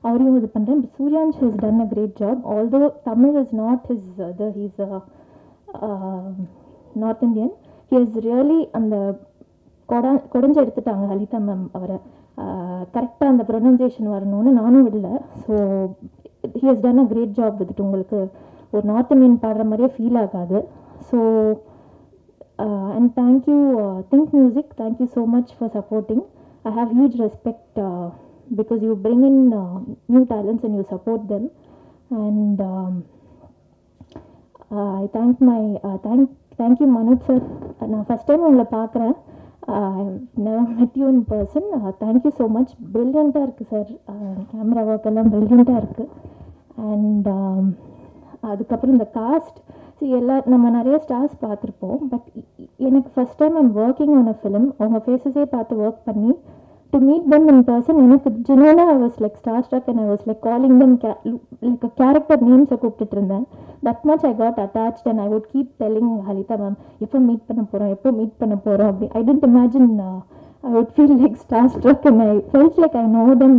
அவரையும் இது பண்ணுறேன். Suryansh has done a great job. Although Tamil is not his he's North Indian. He is really அந்த குடஞ்சு எடுத்துட்டாங்க ஹலிதா மேம் அவரை. கரெக்டாக அந்த ப்ரொனன்சியேஷன் வரணும்னு நானும் இல்லை. So he has done a great job with. உங்களுக்கு ஒரு நார்த் இந்தியன் பாடுற மாதிரியே ஃபீல் ஆகாது. So and thank you Think Music, thank you so much for supporting. I have huge respect because you bring in new talents and you support them. And I thank my thank you Manoj sir. நான் first time உங்களை பார்க்குறேன். I've never met you in person. Thank you so much. Brilliant-ஆக இருக்குது sir. Camera work எல்லாம் ப்ரில்லியண்ட்டாக இருக்குது. And அதுக்கப்புறம் இந்த cost நம்ம நிறைய ஸ்டார்ஸ் பார்த்துருப்போம். பட் எனக்கு first time I'm working on a film. அவங்க ஃபேஸஸே பார்த்து ஒர்க் பண்ணி to meet them in person, எனக்கு genuinely I was like starstruck and I was like calling them like a character names கூப்பிட்டுட்டு இருந்தேன். That much I got attached and I would keep telling Halitha ma'am, எப்போ meet பண்ண போகிறோம் அப்படி. I didn't imagine I would feel like starstruck and I felt like I know them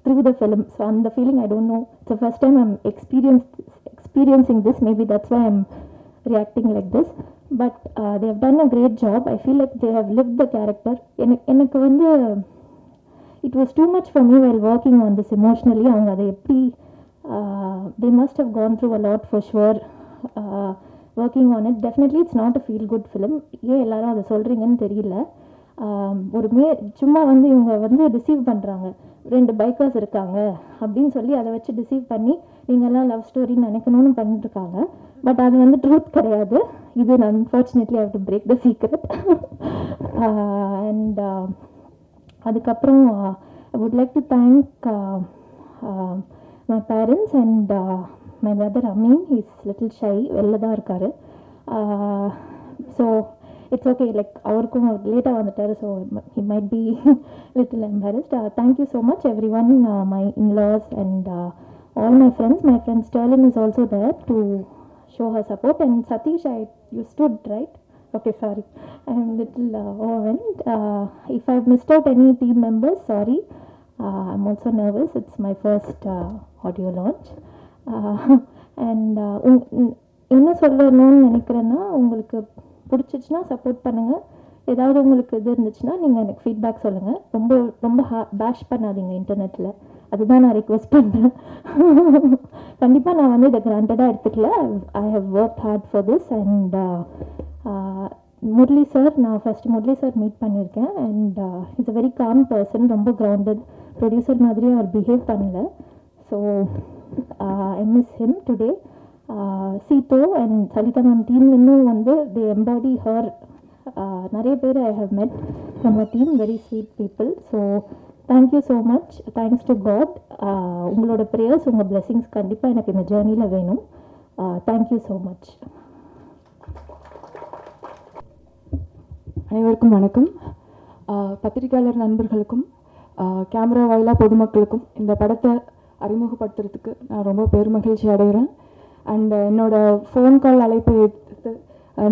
through the film. So அந்த feeling I don't know. It's the first time I'm experiencing this. Maybe that's why I'm reacting like this. But they have done a great job. I feel like they have lived the character. எனக்கு வந்து it was too much for me while working on this emotionally. அவங்க அதை எப்படி they must have gone through a lot for sure working on it. Definitely it's not a feel good film. ஏன் எல்லாரும் அதை சொல்கிறீங்கன்னு தெரியல. ஒரு சும்மா வந்து இவங்க வந்து டிசீவ் பண்ணுறாங்க, 2 பைக்கர்ஸ் இருக்காங்க அப்படின்னு சொல்லி அதை வச்சு டிசீவ் பண்ணி நீங்கள்லாம் லவ் ஸ்டோரின்னு நினைக்கணும்னு பண்ணிட்டுருக்காங்க. பட் அது வந்து ட்ரூத் கிடையாது. இது unfortunately I have to break the secret. And அதுக்கப்புறம் I would like to thank my parents and my brother Ameen. Is little shy, வெளில தான் இருக்கார். ஸோ இட்ஸ் ஓகே, லைக் அவருக்கும் லேட்டாக வந்துட்டார். So he might be little embarrassed. Thank you so much every one, my in-laws and all my friends. My friend Sterling is also there to show her support. And Satish, you stood, right? Okay, sorry. I'm a little overwhelmed. If I've missed out any team members, sorry. I'm also nervous. It's my first audio launch. And என்ன சொல்லணும்னு நினைக்கிறேன்னா, உங்களுக்கு பிடிச்சிச்சுன்னா support பண்ணுங்கள். ஏதாவது உங்களுக்கு இது இருந்துச்சுன்னா நீங்கள் எனக்கு ஃபீட்பேக் சொல்லுங்கள். ரொம்ப ரொம்ப பேஷ் பண்ணாதீங்க இன்டர்நெட்டில். அதுதான் நான் ரிக்வெஸ்ட் பண்ணுறேன். கண்டிப்பாக நான் வந்து இதை கிராண்டடாக எடுத்துக்கல. I have work hard for this. And Murali sir, நான் ஃபஸ்ட்டு முரளி சார் மீட் பண்ணியிருக்கேன். And it's a very calm person. ரொம்ப கிரவுண்டட் ப்ரொடியூசர் மாதிரி அவர் பிஹேவ் பண்ணல. So I miss him today. சீதோ அண்ட் சலிதா மேம் டீம் இன்னும் வந்து தே எம்பாடி ஹர். நிறைய பேர் I have met from a team, very sweet people. So thank you so much. Thanks to God. உங்களோட ப்ரேயர்ஸ், உங்கள் பிளெஸிங்ஸ் கண்டிப்பாக எனக்கு இந்த ஜேர்னியில் வேணும். Thank you so much. அனைவருக்கும் வணக்கம். பத்திரிகையாளர் நண்பர்களுக்கும் கேமரா வாயிலாக பொதுமக்களுக்கும் இந்த படத்தை அறிமுகப்படுத்துறதுக்கு நான் ரொம்ப பெருமகிழ்ச்சி அடைகிறேன். அண்ட் என்னோடய ஃபோன் கால் அழைப்பை எடுத்து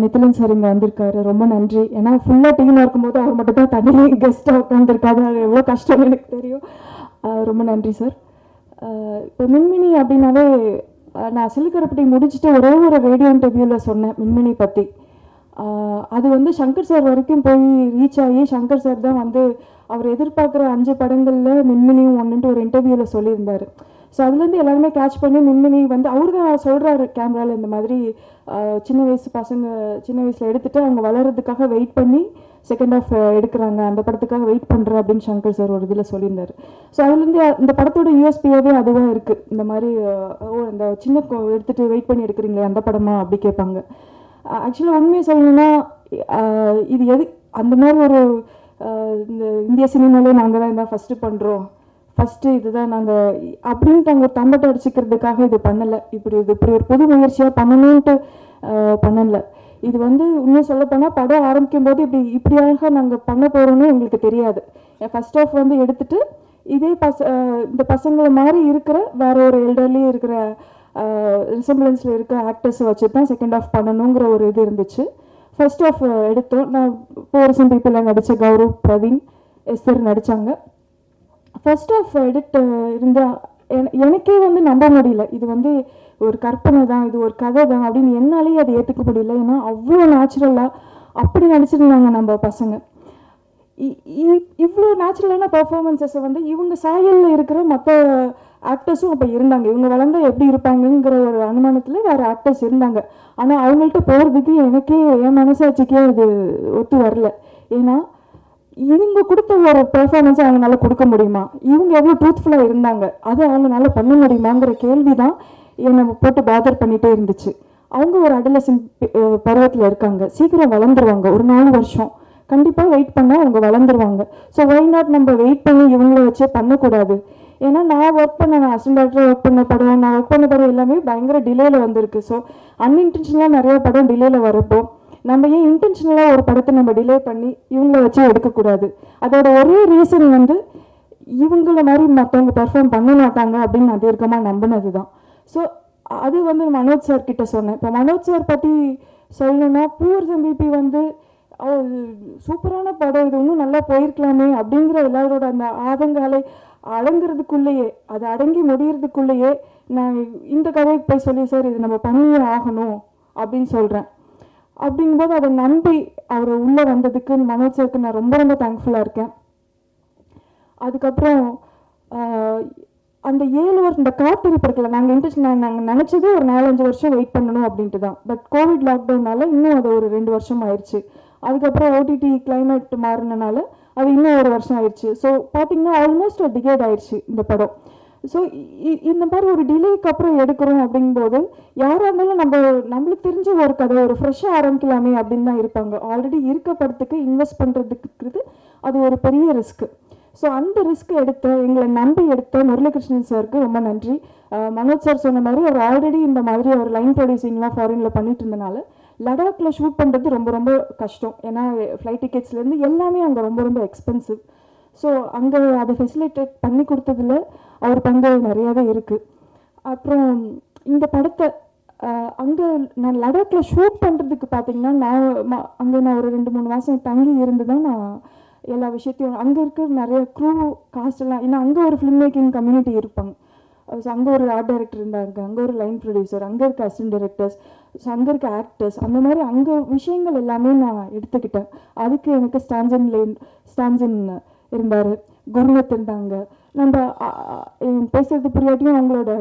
நித்திலன் சார் இங்கே வந்திருக்காரு. ரொம்ப நன்றி. ஏன்னா ஃபுல்லாக டீமாக இருக்கும்போது அவர் மட்டும் தான் தனியே கெஸ்ட்டாக உட்காந்துருக்காரு. அது எவ்வளோ கஷ்டம்னு எனக்கு தெரியும். ரொம்ப நன்றி சார். இப்போ மின்மினி அப்படின்னாவே நான் சிலுக்கரப்பட்டி முடிச்சுட்டு ஒரே ஒரு ரேடியோ இன்டர்வியூவில் சொன்னேன் மின்மினி பற்றி. அது வந்து சங்கர் சார் வரைக்கும் போய் ரீச் ஆகி சங்கர் சார் தான் வந்து அவர் எதிர்பார்க்குற 5 படங்களில் மின்மினியும் ஒன்றுன்ட்டு ஒரு இன்டர்வியூவில் சொல்லியிருந்தார். ஸோ அதுலேருந்து எல்லாருமே கேட்ச் பண்ணி மின்மினி வந்து அவர் தான் சொல்கிறாரு கேமராவில் இந்த மாதிரி சின்ன வயசு பசங்க சின்ன வயசில் எடுத்துகிட்டு அவங்க வளர்கிறதுக்காக வெயிட் பண்ணி செகண்ட் ஆஃப் எடுக்கிறாங்க, அந்த படத்துக்காக வெயிட் பண்ணுறேன் அப்படின்னு சங்கர் சார் ஒரு இதில் சொல்லியிருந்தார். ஸோ அதுலேருந்து இந்த படத்தோட யூஎஸ்பியாகவே அதுவாக இருக்குது. இந்த மாதிரி இந்த சின்ன எடுத்துகிட்டு வெயிட் பண்ணி எடுக்கிறீங்களே அந்த படமா அப்படி கேட்பாங்க. ஆக்சுவலாக உண்மையை சொல்லணும்னா இது எது அந்த மாதிரி ஒரு இந்த இந்திய சினிமாலே நாங்கள் தான் இதான் ஃபஸ்ட்டு பண்ணுறோம், ஃபஸ்ட்டு இதுதான் நாங்கள் அப்படின்ட்டு அங்கே தம்பட்டை அடிச்சுக்கிறதுக்காக இது பண்ணலை. இப்படி ஒரு புது முயற்சியாக பண்ணணுன்ட்டு பண்ணலை. இது வந்து இன்னும் சொல்லப்போனால் படம் ஆரம்பிக்கும் போது இப்படியாக நாங்கள் பண்ண போகிறோன்னு எங்களுக்கு தெரியாது. ஃபஸ்ட் ஆஃப் வந்து எடுத்துகிட்டு இதே இந்த பசங்களை மாதிரி இருக்கிற வேற ஒரு எல்டர்லி இருக்கிற ரிசம்பிளன்ஸில் இருக்கிற ஆக்டர்ஸை வச்சு தான் செகண்ட் ஆஃப் பண்ணணுங்கிற ஒரு இது இருந்துச்சு. ஃபர்ஸ்ட் ஆஃப் எடுத்தோம். நான் போரசம் பீப்புளில் நடித்த கௌரவ், பிரவீன், எஸ்தர் நடித்தாங்க. ஃபர்ஸ்ட் ஆஃப் எடிட் இருந்தால் எனக்கே வந்து நம்ப முடியல. இது வந்து ஒரு கற்பனை தான், இது ஒரு கதை தான் அப்படின்னு என்னாலேயே அதை ஏற்றுக்க முடியல. ஏன்னா அவ்வளோ நேச்சுரலாக அப்படி நடிச்சிருந்தாங்க நம்ம பசங்க. இவ்வளோ நேச்சுரலான பர்ஃபார்மன்ஸஸை வந்து இவங்க சாயலில் இருக்கிற மற்ற ஆக்டர்ஸும் அப்போ இருந்தாங்க. இவங்க வளர்ந்தால் எப்படி இருப்பாங்கங்கிற ஒரு அனுமானத்தில் வேறு ஆக்டர்ஸ் இருந்தாங்க. ஆனால் அவங்கள்ட்ட போகிறதுக்கு எனக்கே என் மனசாட்சிக்கே அது ஒத்து வரல. ஏன்னா இவங்க கொடுத்த ஒரு பெர்ஃபார்மன்ஸை அவங்களால கொடுக்க முடியுமா, இவங்க எவ்வளோ ட்ரூத்ஃபுல்லாக இருந்தாங்க, அதை அவங்களால பண்ண முடியுமாங்கிற கேள்வி தான் என்னை போட்டு பாதர் பண்ணிகிட்டே இருந்துச்சு. அவங்க ஒரு அடலசன் பருவத்தில் இருக்காங்க, சீக்கிரம் வளர்ந்துருவாங்க, ஒரு 4 வருஷம் கண்டிப்பாக வெயிட் பண்ணால் அவங்க வளர்ந்துருவாங்க. ஸோ ஒய் நாட் நம்ம வெயிட் பண்ணி இவங்கள வச்சே பண்ணக்கூடாது. ஏன்னா நான் அசிஸ்டன்ட் டேரக்டர் ஒர்க் பண்ண படம், நான் ஒர்க் பண்ண படம் எல்லாமே பயங்கர டிலேயில் வந்திருக்கு. ஸோ அன்இன்டென்ஷனலாக நிறைய படம் டிலேயில் வரப்போ நம்ம ஏன் இன்டென்ஷனலாக ஒரு படத்தை நம்ம டிலே பண்ணி இவங்கள வச்சு எடுக்கக்கூடாது. அதோட ஒரே ரீசன் வந்து இவங்கள மாதிரி மற்றவங்க பெர்ஃபார்ம் பண்ண மாட்டாங்க அப்படின்னு நான் தீர்க்கமாக நம்பினது தான். ஸோ அது வந்து மனோஜ் சார் கிட்ட சொன்னேன். இப்போ மனோஜ் சார் பற்றி சொல்லணும்னா, பூவர்ஸ் எம்பிபி வந்து சூப்பரான படம், இது இன்னும் நல்லா போயிருக்கலாமே அப்படிங்கிற எல்லாரோட அந்த ஆதங்காலை அடங்குறதுக்குள்ளேயே, அது அடங்கி முடியறதுக்குள்ளேயே நான் இந்த கதைக்கு போய் சொல்லி சார் இது நம்ம பண்ணியே ஆகணும் அப்படின்னு சொல்கிறேன். அப்படிங்கும்போது அதை நம்பி அவர் உள்ளே வந்ததுக்கு மனோஜ் சாருக்கு நான் ரொம்ப ரொம்ப தேங்க்ஃபுல்லாக இருக்கேன். அதுக்கப்புறம் அந்த 7 வருஷம் இந்த காத்திருப்பு இருக்குல்ல, நாங்கள் நினச்சது ஒரு 4-5 வருஷம் வெயிட் பண்ணணும் அப்படின்ட்டு தான். பட் கோவிட் லாக்டவுனால இன்னும் அது ஒரு 2 வருஷம் ஆயிடுச்சு. அதுக்கப்புறம் ஓடிடி கிளைமேட் மாறினால அது இன்னும் 1 வருஷம் ஆயிடுச்சு. ஸோ பார்த்தீங்கன்னா ஆல்மோஸ்ட் ஒரு டிகேட் ஆயிடுச்சு இந்த படம். ஸோ இந்த மாதிரி ஒரு டிலேக்கு அப்புறம் எடுக்கிறோம் அப்படிங்கும்போது யாராக இருந்தாலும் நம்மளுக்கு தெரிஞ்ச ஒரு கதை ஒரு ஃப்ரெஷ்ஷாக ஆரம்பிக்கலாமே அப்படின்னு தான் இருப்பாங்க. ஆல்ரெடி இருக்க படத்துக்கு இன்வெஸ்ட் பண்ணுறதுக்கு அது ஒரு பெரிய ரிஸ்க்கு. ஸோ அந்த ரிஸ்க் எங்களை நம்பி எடுத்த முரளிகிருஷ்ணன் சாருக்கு ரொம்ப நன்றி. மனோஜ் சார் சொன்ன மாதிரி அவர் ஆல்ரெடி இந்த மாதிரி ஒரு லைன் ப்ரொடியூசிங்லாம் ஃபாரினில் பண்ணிட்டு இருந்தனால லடாக்கில் ஷூட் பண்ணுறது ரொம்ப ரொம்ப கஷ்டம். ஏன்னா ஃப்ளைட் டிக்கெட்ஸ்லேருந்து எல்லாமே அங்கே ரொம்ப ரொம்ப எக்ஸ்பென்சிவ். ஸோ அங்கே அதை ஃபெசிலிட்டேட் பண்ணி கொடுத்ததில் அவர் பங்கு நிறையாவே இருக்குது. அப்புறம் இந்த படத்தை அங்கே நான் லடாக்கில் ஷூட் பண்ணுறதுக்கு பார்த்தீங்கன்னா நான் ஒரு 2-3 மாதம் தங்கி இருந்து தான் நான் எல்லா விஷயத்தையும் அங்கே இருக்கிற நிறைய க்ரூ காஸ்ட் எல்லாம், ஏன்னா அங்கே ஒரு ஃபிலிம் மேக்கிங் கம்யூனிட்டி இருப்பாங்க. ஸோ அங்கே ஒரு ஆர்ட் டைரக்டர் இருந்தாங்க, அங்கே ஒரு லைன் ப்ரொடியூசர், அங்கே இருக்க அசிஸ்டன்ட் டைரக்டர்ஸ், ஸோ அங்கே இருக்க ஆக்டர்ஸ், அந்த மாதிரி அங்கே விஷயங்கள் எல்லாமே நான் எடுத்துக்கிட்டேன். அதுக்கு எனக்கு ஸ்டான்சன் இருந்தார், குருநத் இருந்தாங்க. நம்ம பேசுறது புரியாட்டியும் அவங்களோட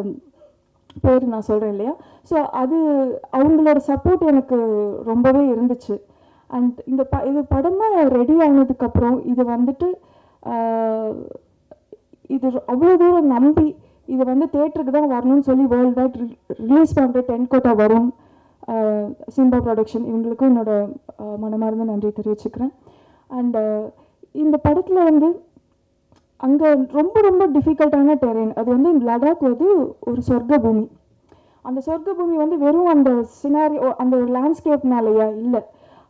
பேர் நான் சொல்கிறேன் இல்லையா. ஸோ அவங்களோட சப்போர்ட் எனக்கு ரொம்பவே இருந்துச்சு. அண்ட் இது படமாக ரெடி ஆனதுக்கப்புறம் இது வந்துட்டு இது அவ்வளோ தூரம் நம்பி இது வந்து தேட்டருக்கு தான் வரணும்னு சொல்லி வேர்ல்டு வைட் ரிலீஸ் பண்ணுற 10 கோட்டா வரும் சிம்பா ப்ரொடக்ஷன், இவங்களுக்கும் என்னோட மனமார்ந்த நன்றி தெரிவிச்சுக்கிறேன். அண்ட் இந்த படத்தில் வந்து அங்கே ரொம்ப ரொம்ப டிஃபிகல்ட்டான டெரெயின், அது வந்து லடாக் வந்து ஒரு சொர்க்க பூமி. அந்த சொர்க்க பூமி வந்து வெறும் அந்த சினாரியோ அந்த ஒரு லேண்ட்ஸ்கேப்னாலையா இல்லை,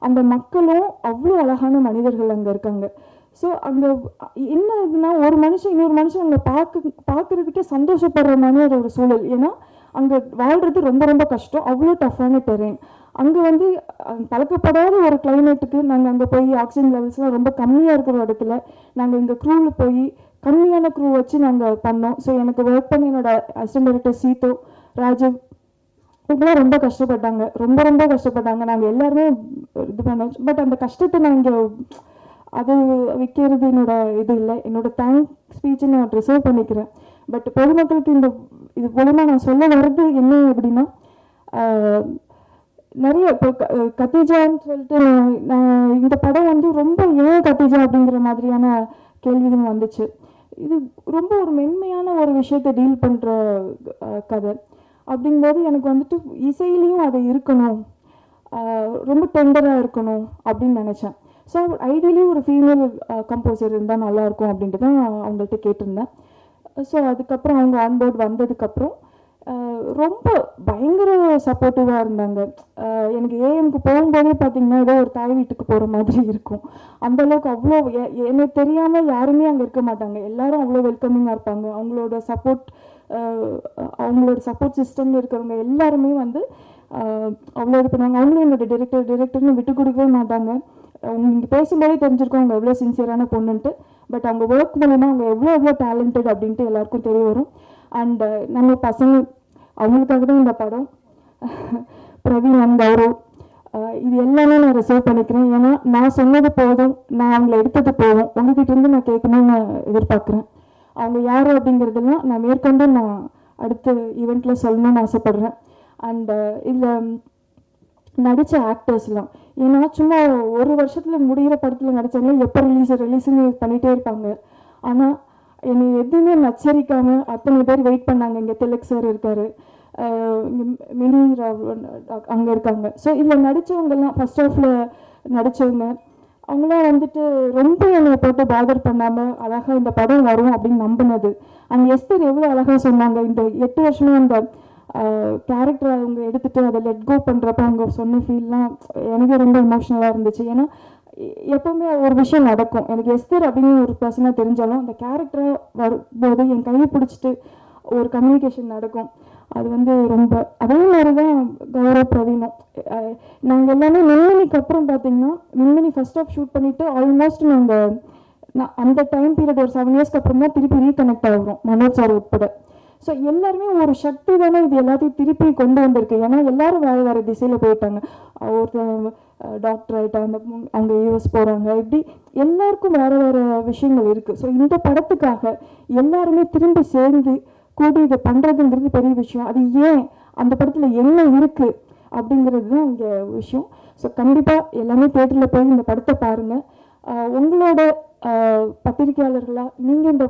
அந்த மக்களும் அவ்வளோ அழகான மனிதர்கள் அங்கே இருக்காங்க. ஸோ அங்கே என்ன இதுனா ஒரு மனுஷன் இன்னொரு மனுஷன் அங்கே பார்க்குறதுக்கே சந்தோஷப்படுற மாதிரி ஒரு சூழல். ஏன்னா அங்கே வாழ்கிறது ரொம்ப ரொம்ப கஷ்டம், அவ்வளோ டஃப்பான டெரெயின். அங்கே வந்து பழக்கப்படாத ஒரு கிளைமேட்டுக்கு நாங்கள் அங்கே போய் ஆக்சிஜன் லெவல்ஸ்லாம் ரொம்ப கம்மியாக இருக்கிற இடத்துல நாங்கள் இங்கே க்ரூவில் போய் கம்மியான க்ரூ வச்சு நாங்கள் பண்ணோம். ஸோ எனக்கு ஒர்க் பண்ணி என்னோட அசிஸ்டன்ட் டைரக்டர் சீதோ, ராஜீவ் இவங்களாம் ரொம்ப கஷ்டப்பட்டாங்க, ரொம்ப ரொம்ப கஷ்டப்பட்டாங்க. நாங்கள் எல்லாருமே இது பண்ணோம். பட் அந்த கஷ்டத்தை நான் இங்கே அது விற்கிறது என்னோட இது இல்லை, என்னோட தேங்க் ஸ்பீச்சை நான் ரிசர்வ் பண்ணிக்கிறேன். பட் பொதுமக்களுக்கு இது மூலமாக நான் சொல்ல வர்றது என்ன அப்படின்னா, நிறைய இப்போ கத்திஜான்னு சொல்லிட்டு நான் இந்த படம் வந்து ரொம்ப ஏன் கத்திஜா அப்படிங்கிற மாதிரியான கேள்விகள் வந்துச்சு. இது ரொம்ப ஒரு மென்மையான ஒரு விஷயத்தை டீல் பண்ணுற கதை. அப்படிங்கும்போது எனக்கு வந்துட்டு இசையிலையும் அது இருக்கணும், ரொம்ப டெண்டராக இருக்கணும் அப்படின்னு நினச்சேன். ஸோ ஐடியலி ஒரு ஃபீமேல் கம்போசர் இருந்தால் நல்லாயிருக்கும் அப்படின்ட்டு தான் அவங்கள்ட்ட கேட்டிருந்தேன். ஸோ அதுக்கப்புறம் அவங்க ஆன்போர்ட் வந்ததுக்கப்புறம் ரொம்ப பயங்கர சப்போர்ட்டிவாக இருந்தாங்க. எனக்கு ஏஎம்க்கு போகும்போதே பார்த்திங்கன்னா ஏதோ ஒரு தாய் வீட்டுக்கு போகிற மாதிரி இருக்கும். அந்தளவுக்கு அவ்வளோ எனக்கு தெரியாமல் யாருமே அங்கே இருக்க மாட்டாங்க, எல்லாரும் அவ்வளோ வெல்கமிங்காக இருப்பாங்க. அவங்களோட சப்போர்ட் சிஸ்டம் இருக்கிறவங்க எல்லாருமே வந்து அவ்வளோ இது பண்ணுவாங்க. அவங்களும் என்னோட டிரெக்டர்னு விட்டு கொடுக்கவே மாட்டாங்க. அவங்க பேசும்போதே தெரிஞ்சிருக்கோம் அவங்க எவ்வளோ சின்சியரான பொண்ணுன்ட்டு. பட் அவங்க ஒர்க் மூலமாக அவங்க எவ்வளோ டேலண்டட் அப்படின்ட்டு எல்லாருக்கும் தெரிய வரும். அண்ட் நம்ம பசங்க அவங்களுக்காக தான் இந்த படம். பிரவீன் அண்ட் கௌரவ் இது எல்லாமே நான் ரிசர்வ் பண்ணிக்கிறேன். ஏன்னா நான் சொன்னது போதும், நான் அவங்கள எடுத்தது போதும், உங்ககிட்டேருந்து நான் கேட்கணும்னு எதிர்பார்க்குறேன். அவங்க யார் அப்படிங்கிறதெல்லாம் நான் மேற்கொண்டு நான் அடுத்த ஈவெண்ட்டில் சொல்லணும்னு ஆசைப்பட்றேன். அண்ட் இதில் நடித்த ஆக்டர்ஸ்லாம், ஏன்னா சும்மா ஒரு வருஷத்தில் முடிகிற படத்தில் நடித்தவங்க எப்போ ரிலீஸ்னு பண்ணிகிட்டே இருப்பாங்க. ஆனால் என்னை எதுவுமே நச்சரிக்காமல் அத்தனை பேர் வெயிட் பண்ணாங்க. இங்கே திலக் சார் இருக்கார், மினி அங்கே இருக்காங்க. ஸோ இதில் நடித்தவங்கெல்லாம் ஃபஸ்ட் ஹாஃபில் நடித்தவங்க அவங்களாம் வந்துட்டு ரொம்ப என்னை போட்டு பாதர் பண்ணாமல் அழகாக இந்த படம் வரும் அப்படின்னு நம்பினது. அண்ட் எஸ்தர் எவ்வளோ அழகாக சொன்னாங்க, இந்த 8 வருஷமா அந்த கேரக்டரை அவங்க எடுத்துகிட்டு அதை லெட் கோ பண்ணுறப்ப அவங்க சொன்ன ஃபீல்லாம் எனக்கு ரொம்ப எமோஷ்னலாக இருந்துச்சு. ஏன்னா எப்போவுமே ஒரு விஷயம் நடக்கும், எனக்கு எஸ்தர் அப்படின்னு ஒரு பர்சனாக தெரிஞ்சாலும் அந்த கேரக்டராக வரும்போது என் கையை பிடிச்சிட்டு ஒரு கம்யூனிகேஷன் நடக்கும். அது வந்து ரொம்ப அதே மாதிரி தான் கௌரவ் பிரவீனும். நாங்கள் எல்லாமே மின்மினிக்கு அப்புறம் பார்த்தீங்கன்னா மின்மினி ஃபர்ஸ்ட் ஆஃப் ஷூட் பண்ணிவிட்டு ஆல்மோஸ்ட் நாங்கள் அந்த டைம் பீரியட் ஒரு 7 இயர்ஸ்க்கு அப்புறம் தான் திருப்பி ரீகனெக்ட் ஆகிறோம், மனோஜ் சார் உட்பட. ஸோ எல்லாருமே ஒரு சக்தி தானே இது எல்லாத்தையும் திருப்பி கொண்டு வந்திருக்கு. ஏன்னா எல்லாரும் வேறு வேறு திசையில் போயிட்டாங்க. ஒருத்தர் டாக்டர் ஆகிட்டாங்க, அவங்க யூஎஸ் போகிறாங்க, இப்படி எல்லாருக்கும் வேறு வேறு விஷயங்கள் இருக்குது. ஸோ இந்த படத்துக்காக எல்லாருமே திரும்பி சேர்ந்து கூடி இதை பண்ணுறதுங்கிறது பெரிய விஷயம். அது ஏன் அந்த படத்தில் என்ன இருக்குது அப்படிங்கிறது தான் இங்கே விஷயம். ஸோ கண்டிப்பாக எல்லாமே தேட்டரில் போய் இந்த படத்தை பாருங்கள். உங்களோட பத்திரிகையாளர்களாக நீங்கள் இந்த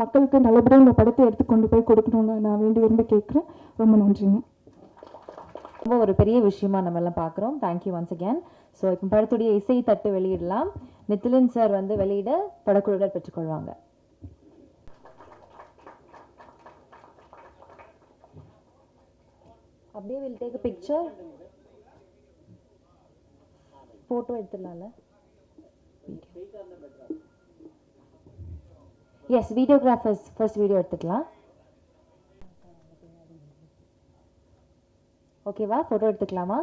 மக்களுக்கு நல்லபடியாக இந்த படத்தை எடுத்து கொண்டு போய் கொடுக்கணும்னு நான் வேண்டி விரும்பி கேட்குறேன். ரொம்ப நன்றிங்க. ரொம்ப ஒரு பெரிய விஷயமா நம்ம எல்லாம் பார்க்குறோம். Thank you once again. ஸோ இப்போ படத்துடைய இசை தட்டு வெளியிடலாம். நித்திலன் சார் வந்து வெளியிட படக்குழுவினர் பெற்றுக்கொள்வாங்க. அப்படியே will take a picture, photo எடுத்துடலாம்ல. எஸ், வீடியோகிராஃபர்ஸ் ஃபர்ஸ்ட் வீடியோ எடுத்துக்கலாம். ஓகேவா, ஃபோட்டோ எடுத்துக்கலாமா?